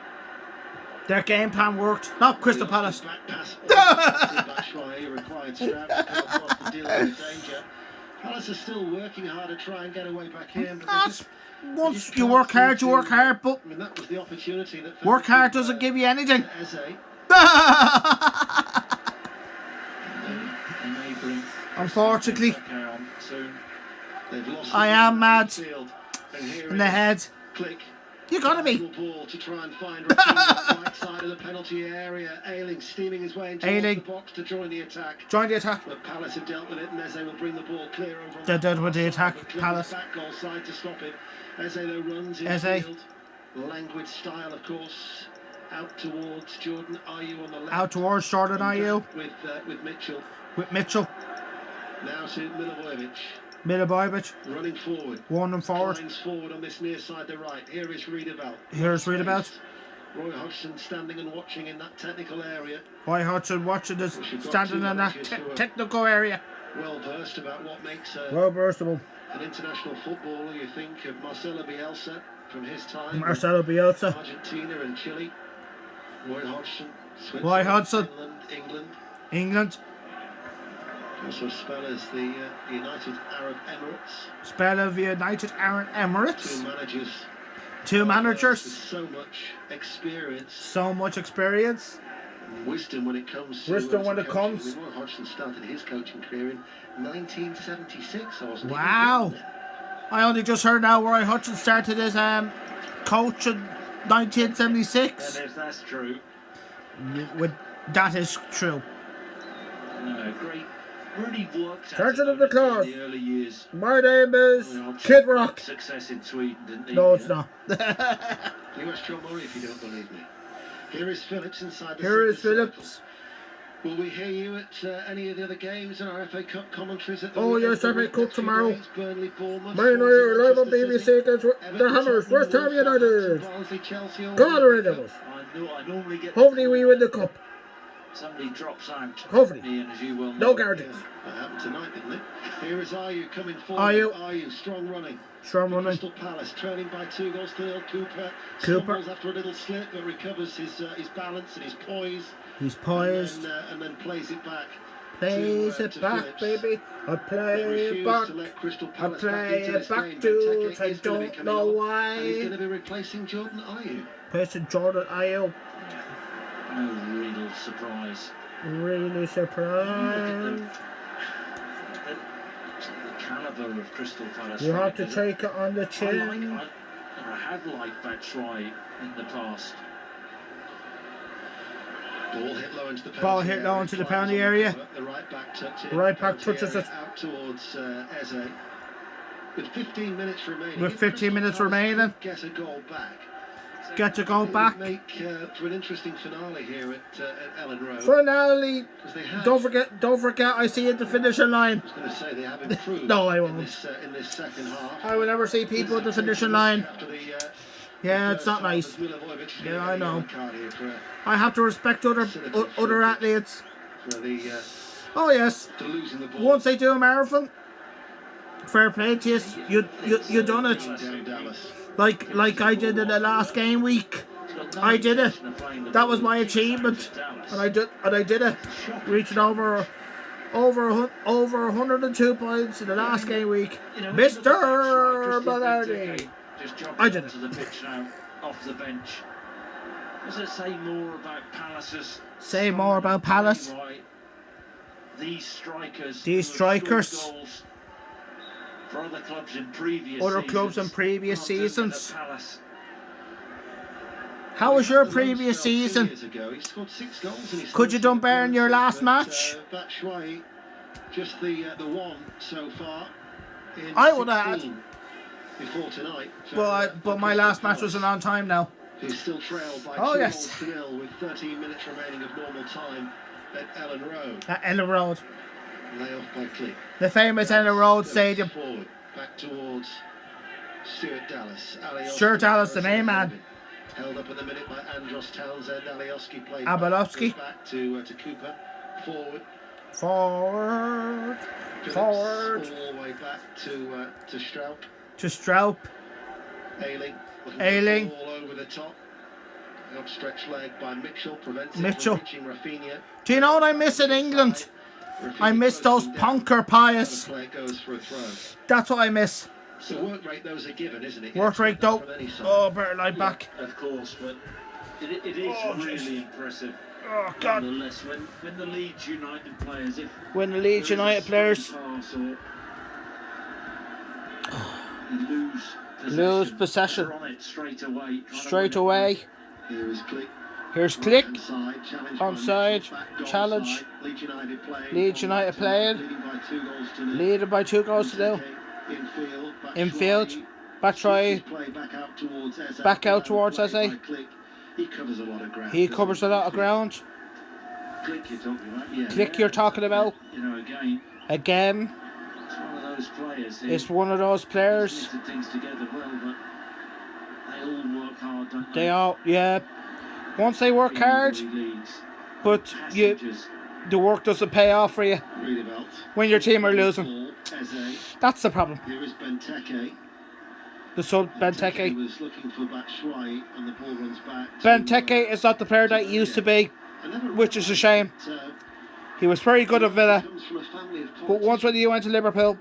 Their game plan worked. Not Crystal Palace. Back pass. Batshuayi required Stroud to come across to deal with the danger. Palace are still working hard to try and get away back in. But Once you work hard, but I mean, that was the opportunity that work hard doesn't give you anything. Eze. Unfortunately, Soon. They've lost I am mad field. And here in the it is. head. Click. You gotta be. Ball to try and find right side of the penalty area. Ayling steaming his way into the box to join the attack. Join the attack. But Palace have dealt with it, and Eze will bring the ball clear over. They did with the attack, Palace. Back goal side to stop it. Eze though runs in Eze. field. Languid style, of course. Out towards Jordan. Are you on the left? Out towards Jordan, are you? With Mitchell. With Mitchell. Now to Milivojevic. Milivojevic. Running forward. Warning forward. Climbs forward on this near side to right. Here is Riedewald. Here's Riedewald. Roy Hodgson standing and watching in that technical area. Roy Hodgson watching this, standing in that technical area. Well versed about what makes well versatile. An international footballer. You think of Marcelo Bielsa from his time. Marcelo Bielsa. Argentina and Chile. Roy Hodgson. Roy Hodgson. England. Also spell as the United Arab Emirates. Spell of United Arab Emirates. Two managers. So much experience. Wisdom when it comes to coaching. Roy Hodgson started his coaching career in 1976. Wow. I only just heard now Roy Hodgson started his coach in 1976. And if that's true. That is true. Great. Really worked Sergeant of the class. in the early years. My name is Kid Rock. Success in Sweden, didn't he? No, it's not. You ask John Murray if you don't believe me. Here is Phillips inside the Here is circle. Phillips. Will we hear you at any of the other games in our FA Cup commentaries? At the yes, FA Cup tomorrow. Burnley, Bournemouth. Man United live on BBC against the Hammers. West Ham United. Come on, Red I normally get. Hopefully we win the cup. Somebody drops out. Hopefully. Ian, as you will know. No guarantees. That happened tonight, didn't it? Here is Ayew coming forward. Ayew, strong running. Crystal Palace trailing by 2 goals to 0. Cooper stumbles after a little slip, but recovers his balance and his poise. He's poised. And then plays it back. Plays it back, baby. I play it back. I play it back, dude. I don't know why. And he's going to be replacing Jordan Ayew. Replacing Jordan Ayew. No real surprise. Really surprised. The calibre of Crystal Palace. You have to take it on the chin. I have liked Batshuayi in the past. Ball hit low into the penalty area. The right back touches it. Out towards Eze. With 15 minutes remaining. Get a goal back. Get a goal back. Make for an interesting finale here at Ellen Road. Finale. Don't forget. I see you at the finishing line. I was going to say they have improved. No, I won't. In this second half. I will never see people at the finishing line. Yeah, it's not nice. Yeah, I know. I have to respect other athletes. Oh yes. Once they do a marathon, fair play to you. You done it. Like I did in the last game week. I did it. That was my achievement, and I did it, reaching over 102 points in the last game week. Mr. Ballardi. I did it. The pitch now, off the bench. Does it say more about Palace's? Say more about Palace. These strikers. Goals for other clubs in previous seasons. How was your previous season? He scored 6 goals in his Could you done better in your last match? Batshuayi, just the one so far in I would have 16 before tonight. But my last match wasn't on time now. Who's still trailed by 2 yes. goals to 0 with 13 minutes remaining of normal time at Ellen Road. At Ellen Road. Lay off by Click. The famous Ellen Road Stadium. Forward, back towards Stuart Dallas. Stuart Dallas, the main man. Held up at the minute by Andros Townsend. Alioski played Abelovsky. Back to Cooper. Forward. Forward. Phillips, Forward. all the way back to Straup. To Straup. Ailing. All over the top. The upstretched leg by Mitchell prevents it from reaching Rafinha. Do you know what I miss in England? I miss those punker pies. That's what I miss. So work rate, those are given, isn't it? Work rate, though. Oh, better lie back. Of course, but it is really impressive. Oh, God. Nonetheless, when the Leeds United players, when the Leeds United players lose possession straight away. Here's Click. Onside. Challenge. Leeds United playing. Leading by 2 goals to 0. Infield. Batshuayi. Back out towards Eze. He covers a lot of ground. Click you're talking about. Again. It's one of those players. They all, yeah. Once they work hard, but the work doesn't pay off for you when your team are losing. That's the problem. The sub Benteke. Benteke is not the player that he used to be, which is a shame. He was very good at Villa, but once when he went to Liverpool,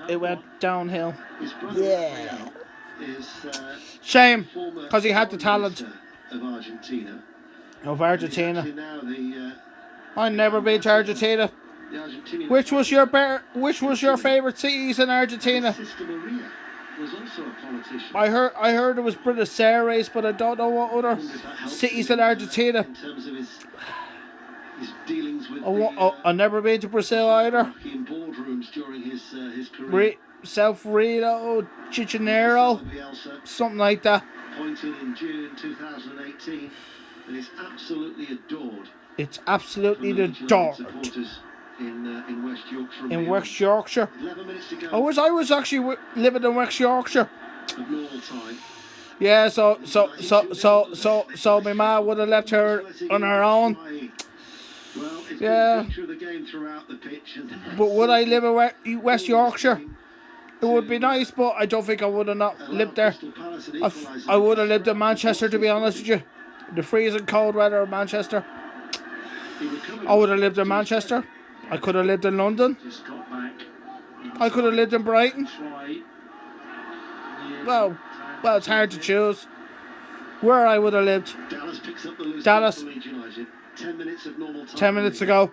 it went downhill. Yeah. Shame, because he had the talent of Argentina. I've never been to Argentina. Which was your favourite cities in Argentina? I heard it was Buenos Aires, but I don't know what other cities in Argentina. I've never been to Brazil either. South Rio de Janeiro, something like that. Appointed in June 2018, and is absolutely adored. It's absolutely adored. In West Yorkshire. In West Yorkshire. 11 minutes to go. I was actually living in West Yorkshire. Of normal time. Yeah, so my ma would have left her on her own. Well, it's yeah. through the game throughout the pitch. But would I live in West Yorkshire? It would be nice, but I don't think I would have not lived there. I would have lived in Manchester, to be honest with you. The freezing cold weather of Manchester. I would have lived in Manchester. I could have lived in London. I could have lived in Brighton. Well, it's hard to choose where I would have lived. Dallas. 10 minutes of normal time. 10 minutes ago.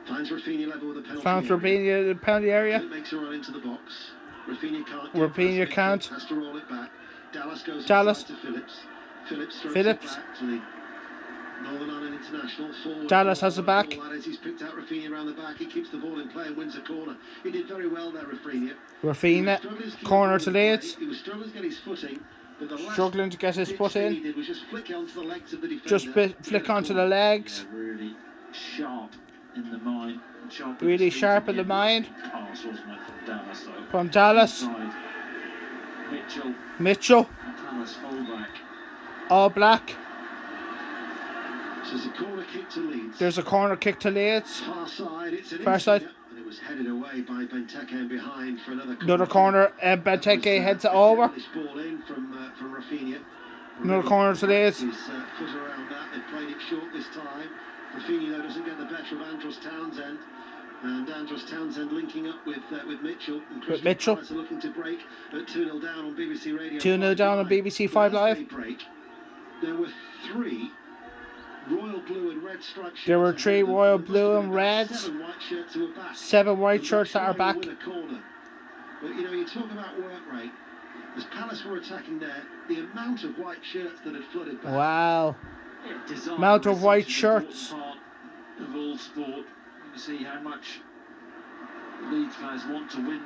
Finds Rafinha level with a penalty. Finds Rafinha in the penalty area. Makes a run into the box. Rafinha can't. Has to roll it back. Dallas goes to Phillips. Phillips. Back to the Northern Ireland International. Forward. Dallas has it back. He's picked out Rafinha around the back. He keeps the ball in play and wins a corner. He did very well there, Rafinha. Corner to Leeds. He was struggling to get his foot in. Struggling to get his foot in. Did was just flick onto the legs of the defender. Just flick onto the legs. Yeah, really sharp in the mind. Really sharp in the mind. Pass, wasn't it, from Dallas. Mitchell. Dallas fullback. All black. So there's a corner kick to Leeds. There's a corner kick to Leeds. Far side. And it was headed away by Benteke behind for another corner. Another corner. Benteke heads it over. Ball in from Rafinha. Another corner to Leeds. His foot around that. They played it short this time. Rafinha though doesn't get the better of Andros Townsend. And Andros Townsend linking up with Mitchell. And with Mitchell. Looking to break at 2-0 down on BBC Radio. 2-0 down on BBC 5 Live. Break. There were 3 royal blue and red stripes. There were 3 royal blue and reds. 7 white shirts that are back. But you know, you talk about work rate. As Palace were attacking there, the amount of white shirts that had flooded back. Wow. Design Amount of is white such an important shirts. part of all sport. You can see how much Leeds players want to win.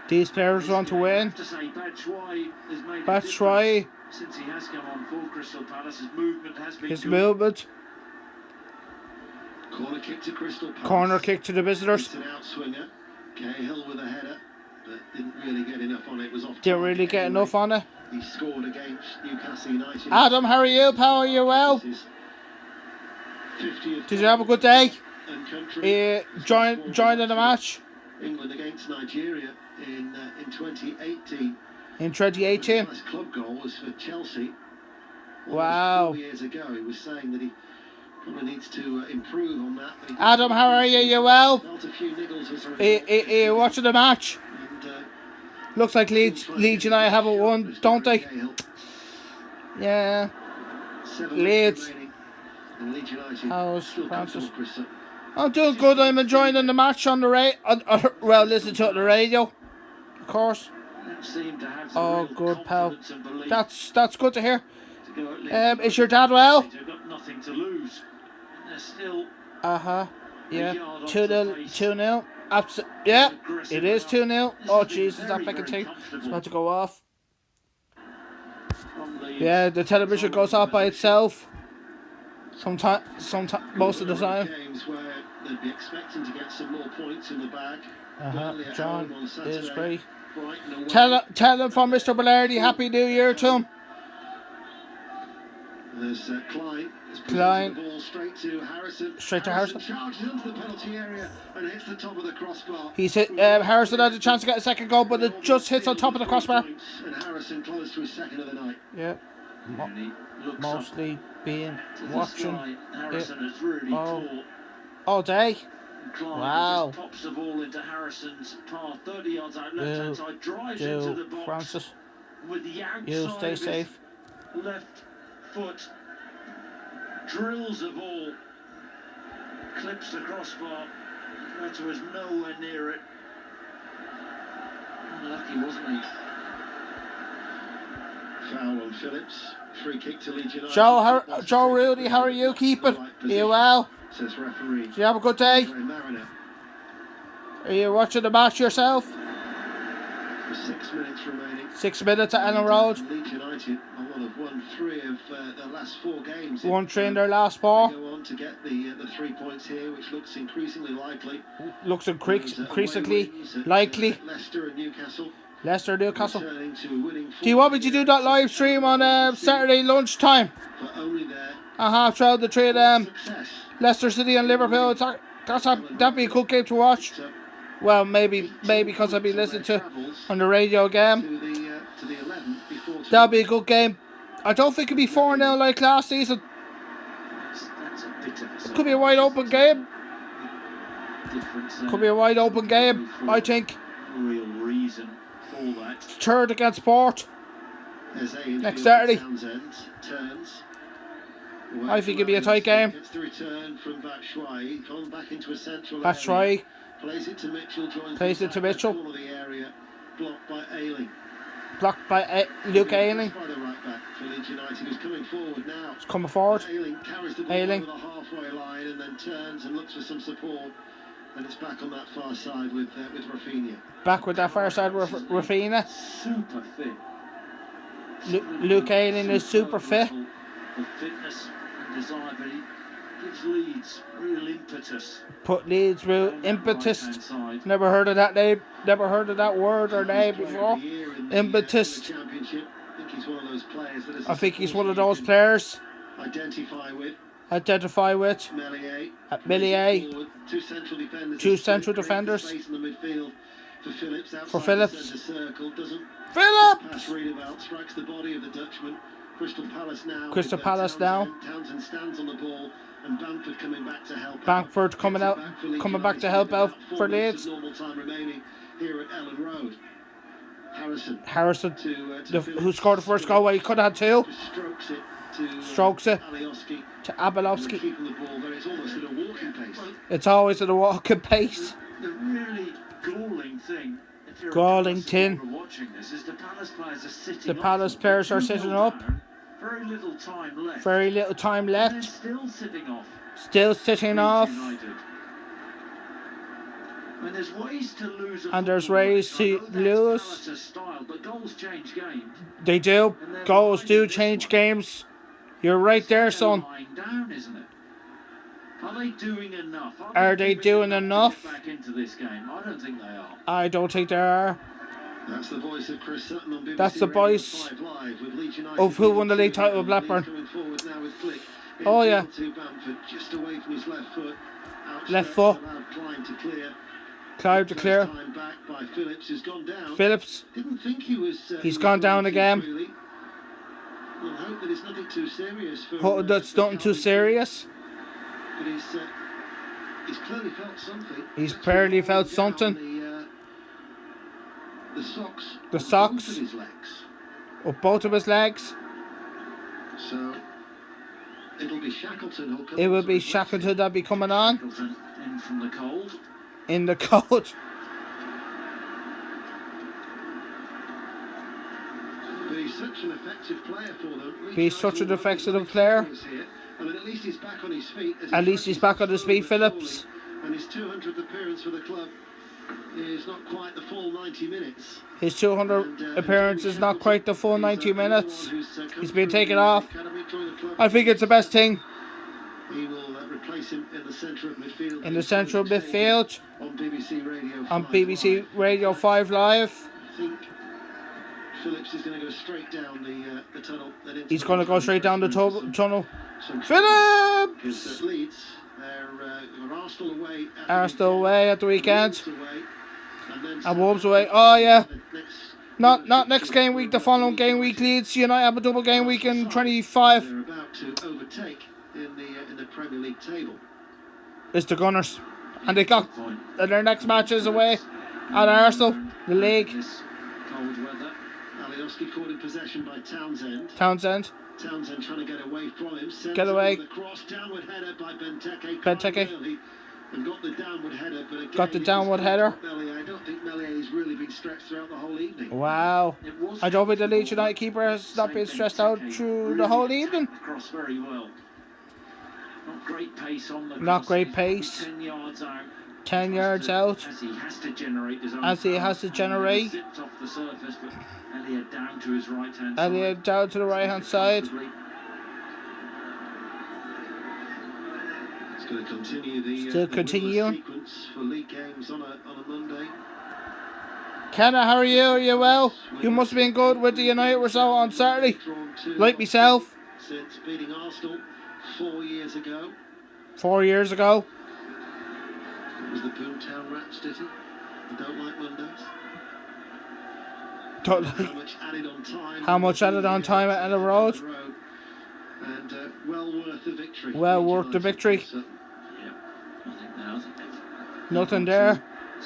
These players want to I win. have to say, Batshuayi has made a Batshuayi. difference since he has come on for Crystal Palace. His movement has been His good. movement. Corner kick to Crystal Palace. Corner kick to the visitors. It's an outswinger. Cahill with a header, but didn't really get enough on it. Was off. Didn't really get enough on it. He scored against Newcastle United. Adam, how are you, pal? Are you well? Did you have a good day? Joining the match? England against Nigeria in 2018. In 2018? His club goal was for Chelsea. Wow. 4 years ago, he was saying that he probably needs to improve on that. Adam, how are you? You well? Felt a few niggles as a Are you watching the match? and, Looks like Leeds United haven't won, don't they? Yeah. 7 Leeds. remaining, and Leeds United How's still Francis? comfortable, Chris. I'm doing good. I'm enjoying the match on the well, listen to it on the radio, of course. Don't seem to have the Oh, real good pal. confidence and belief That's good to hear. to go at Leeds. Is your dad well? They've got nothing to lose. And they're still Yeah. 2-0. 2-0. Yeah. It is 2-0. Oh Jesus, that fucking thing. It's about to go off. Yeah, the television goes off by itself. Most of the time. Games where they'd be expecting to get some more points in the bag. John is great. Brighton away. Tell him from Mr. Bellardi, Happy New Year to him. There's Klein. Klein. The ball straight to Harrison. Straight to Harrison. Charges into the penalty area and hits the top of the crossbar. He's hit. Harrison had a chance to get a second goal, but it just hits on top of the crossbar. And Harrison close to his second of the night. Yeah. Mostly being watching it all day. Wow. Just pops the ball into Harrison's path, 30 yards out left hand side, drives into the box. Francis. With the outside You stay of his safe. left foot, drills the ball, clips the crossbar. That was nowhere near it. Unlucky, wasn't he? Foul on Phillips. Free kick to Leeds United. Joe Rudy, how are you keeping? Are you well? Says referee. Did you have a good day? Mariner. Are you watching the match yourself? With 6 minutes remaining. 6 minutes at Ellen Road. Leeds United have won 3 of their last 4 games. 1-3 in their last 4. They go on to get the 3 points here, which looks increasingly likely. Looks increasingly likely. Leicester and Newcastle. Newcastle. Returning to winning Do you want me to do that live stream on Saturday lunchtime? but only there. Throughout the 3 of them. Success. Leicester City and Liverpool. That'd be a good game to watch. Well, maybe because I'll be listening to on the radio again. To the 11 before That'll be a good game. I don't think it'll be 4-0 like last season. That's a bit of a Could be a wide open game. difference. Could be a wide open game, I think. Real reason for that. Third against Port. Next Saturday. Turns. I think it'll be a tight game. Gets the return from Batshuayi. Gone back into a central Batshuayi. area. Plays it to Mitchell. Plays it to Mitchell. Corner of the area. Blocked by Ayling. Blocked by Luke Ayling. By the right back for Leeds United, who's coming forward now. It's coming forward. Ayling carries the ball Ayling. over the halfway line and then turns and looks for some support. And it's back on that far side with Rafinha. Back with that far side with Rafinha. Super fit. Luke Ayling is super fit. Of fitness and desire, but he gives Leeds real impetus. Put Leeds through On that impetus. right-hand side. Never heard of that name. Never heard of that word or name before. Impetus. Championship. I think he's one of those players that is. I think he's one of those players. Identify with Melier. Forward, 2 central defenders. Two central defenders. Space in the midfield for Phillips. For Outside Phillips. the centre circle. Doesn't Phillips! pass Riedewald. Strikes the body of the Dutchman. Crystal Palace now. Crystal with, Palace now. Townsend stands on the ball. And Bamford coming back to help. Bamford coming out, coming back to help out for Leeds. Normal time remaining here at Ellen Road. Harrison, to who scored the first goal? Well, he could have had 2. strokes it to Strokes it Alioski. to Abelovsky. Keeping the ball there. It's almost at a walking pace. It's always at a walking pace. The really galling thing, if you're Galling a tin. Palace supporter watching this, is the Palace players players are sitting The off Palace them. players are 2-0 sitting up. down, very little time left. Very little time And they're left. still sitting off. Still sitting Leeds off. United. I mean, there's ways to lose a And there's football ways match. I know to that's lose. Palace's style, but goals change games. They do. And they're Goals behind do in this change one. games. You're right It's there, like son. they're lying down, isn't it? Are they doing enough? Are they doing giving enough? to get back into this game? I don't think they are. I don't think there are. That's the voice of Chris Sutton on BBC That's the Radio voice 5 Live with Leeds United of who won the league leading title with 2-0. Blackburn. Leeds coming forward now with Flick. Oh, yeah. Infield to Bamford, just away from his left foot. Left foot. Allowed Klein to clear. Clive to clear. First time back by Phillips, who's gone down. Phillips. Didn't think he was. He's gone down again. Really. We'll hope that it's nothing too serious for. Oh, that's for nothing too Calvin serious. But he's clearly felt something. He's Actually clearly fallen felt down something. The socks. The on socks. both of his legs. Of both of his legs. So it'll be Shackleton who'll come. It will on be to Shackleton that'll be coming on. Shackleton in from the cold. In the cold. But he's such an effective player for them. He's such an effective player. I mean, at least he's back on his feet. At least he's back on his feet, Phillips. And his 200th appearance for the club is not quite the full 90 minutes. His 200 appearance is not quite the full 90 minutes. He's been taken off. I think it's the best thing. He will replace him in the centre of midfield. In the centre of midfield. On BBC Radio 5 On BBC Live. Radio 5 Live. I think Phillips is going to go straight down the tunnel. He's going to go straight down the tunnel. Some Phillips! Because Leeds, they're Arsenal away. Arsenal away at the weekend. And And Wolves away. Oh, yeah. Not next game week, the following game week. Leeds United have a double game week in 25. They're about to overtake in the Premier League table. It's the Gunners. And they got their next match is away at Arsenal, the league. This cold weather. Alioski caught in possession by Townsend. Townsend. Townsend trying to get away from him. Get away. The cross, downward header by Benteke. Benteke. And got the downward header, but again, Got the downward header. I don't think Melié's really been stretched throughout the whole evening. Wow. I don't think the Leeds United keeper has not been stressed out through the whole evening. Across very well. Not great pace on the Not cross. great He's pace. 10 yards out. 10 yards out. As he has to generate his own. As he has to generate. Zipped off the surface, but Elliott down to his right hand side. Elliott down to the right hand side. It's going to continue the Still the continuing. winless sequence for league games on a Monday. Kenna, how are you? Are you well? You must have been good with the United result on Saturday. Like myself. Since beating Arsenal 4 years ago. 4 years ago. It was the Boomtown Rats, did he? I don't like Mondays. Don't How like much added on time? how much added on time at the road. And well worth the victory. Well worth the victory. Yeah, nothing there. Nothing there.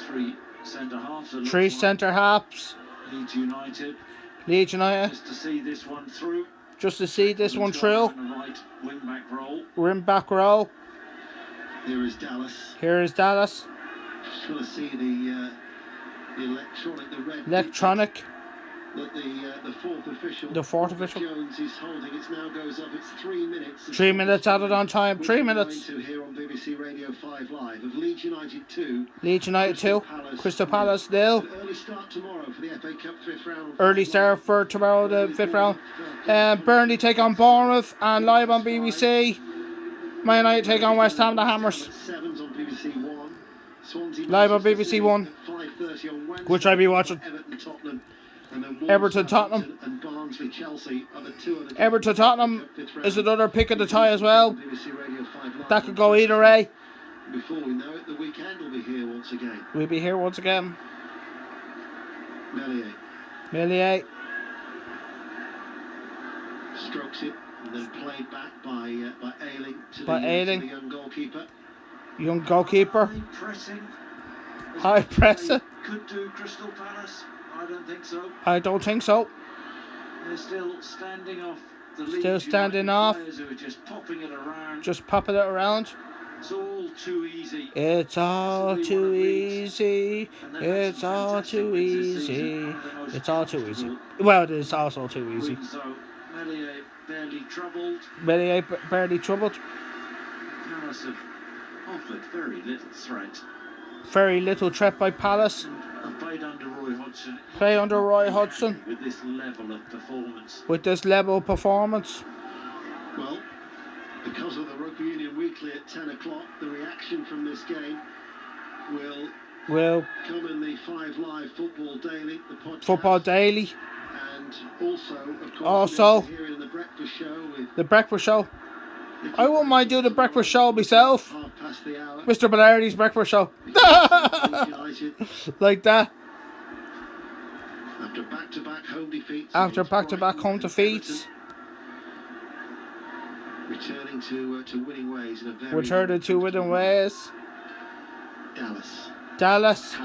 Three centre halves. it Three looks like. centre halves. Leeds United. Leeds United. Just to see this one through. Just to see this one through. In the right wing back role. We're in back row. Here is Dallas. Here is Dallas. Just trying to see the electronic, the red. Electronic. That the fourth official. The fourth official. Jones is holding. It now goes up. It's 3 minutes. 3 minutes added on time. 3 minutes. To here on BBC Radio 5 Live of Leeds United 2. Leeds United 2. Crystal Palace 0. Early start tomorrow for the FA Cup 5th round. Early start for tomorrow, the 5th round. Burnley take on Bournemouth and live on BBC. Man United take on West Ham, the Hammers. Sevens on BBC One. Swansea Live on BBC One, 5:30 on Wednesday. which I'll be watching. Everton Tottenham. And then Wolves, Everton Tottenham. And Barnsley Chelsea are the two of the Everton Tottenham is another pick of the tie as well. BBC Radio 5 Live. That could go either way. Before we know it, the weekend will be here once again. We'll be here once again. Melié Melié. strokes it and then played back by Ayling to By the Ayling. young goalkeeper. Young goalkeeper. High pressing. High pressing. Could do Crystal Palace. I don't think so. I don't think so. They're still standing off the Still Leeds standing United off. players who are just popping it around. Just popping it around. It's all too easy. It's all Possibly too one of Leeds. easy. And they've had It's some all fantastic too wins this season. easy. One of the most It's all too easy. comfortable Well, it is also too easy. wins, though. Melier barely troubled. Barely, barely troubled. Palace have offered very little threat. Very little threat by Palace. And played under Roy Hodgson. Play under Roy Hodgson. With this level of performance. With this level of performance. Well, because of the Rugby Union Weekly at 10 o'clock, the reaction from this game will come in the 5 Live Football Daily, the podcast. Football Daily. And also here in the Breakfast Show. The Breakfast Show. I wouldn't mind doing the Breakfast Show myself. Mr. Ballardi's Breakfast Show. Like that. After back-to-back home defeats. Returning to winning ways in a very... Returning to winning ways. Dallas.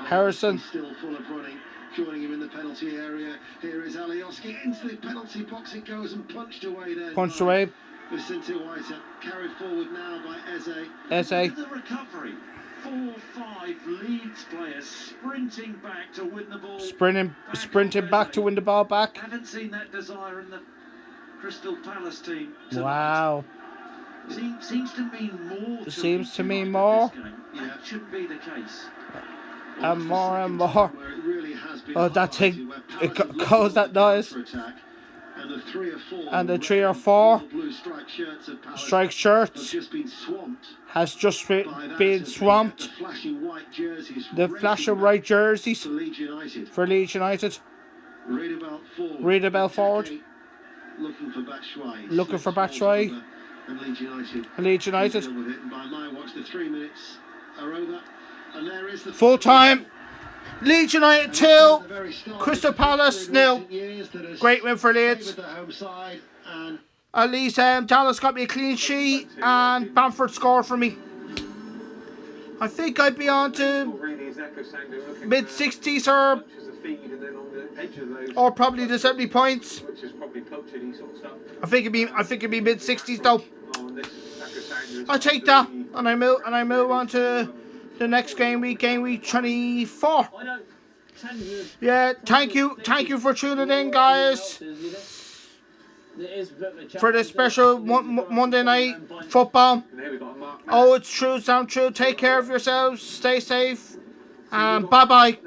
Harrison. Still full of running. Joining him in the penalty area. Here is Alioski into the penalty box. It goes and punched away there. Punched away. Vicente White carried forward now by Eze. The recovery. 4-5 Leeds players sprinting back to win the ball. Sprinting back to win the ball back. Haven't seen that desire in the Crystal Palace team tonight. Wow. Seems to mean more. Seems to mean more. That shouldn't be the case. And more and more. Oh, that thing, it caused that noise. And the 3 or 4 strike shirts has just been swamped. The flashing white jerseys for Leeds United. Read forward. Looking for Batshuayi. And Leeds United. Full time. Leeds United 2, Crystal Palace 0. Great win for Leeds. At least Dallas got me a clean sheet and Bamford scored for me. I think I'd be on to mid-60s or probably the 70 points. I think it'd be mid-60s though. I take that and I move on to the next game week 24. Yeah, thank you for tuning in, guys, for this special Monday night football. Oh, it's true, sound true. Take care of yourselves, stay safe, and bye bye.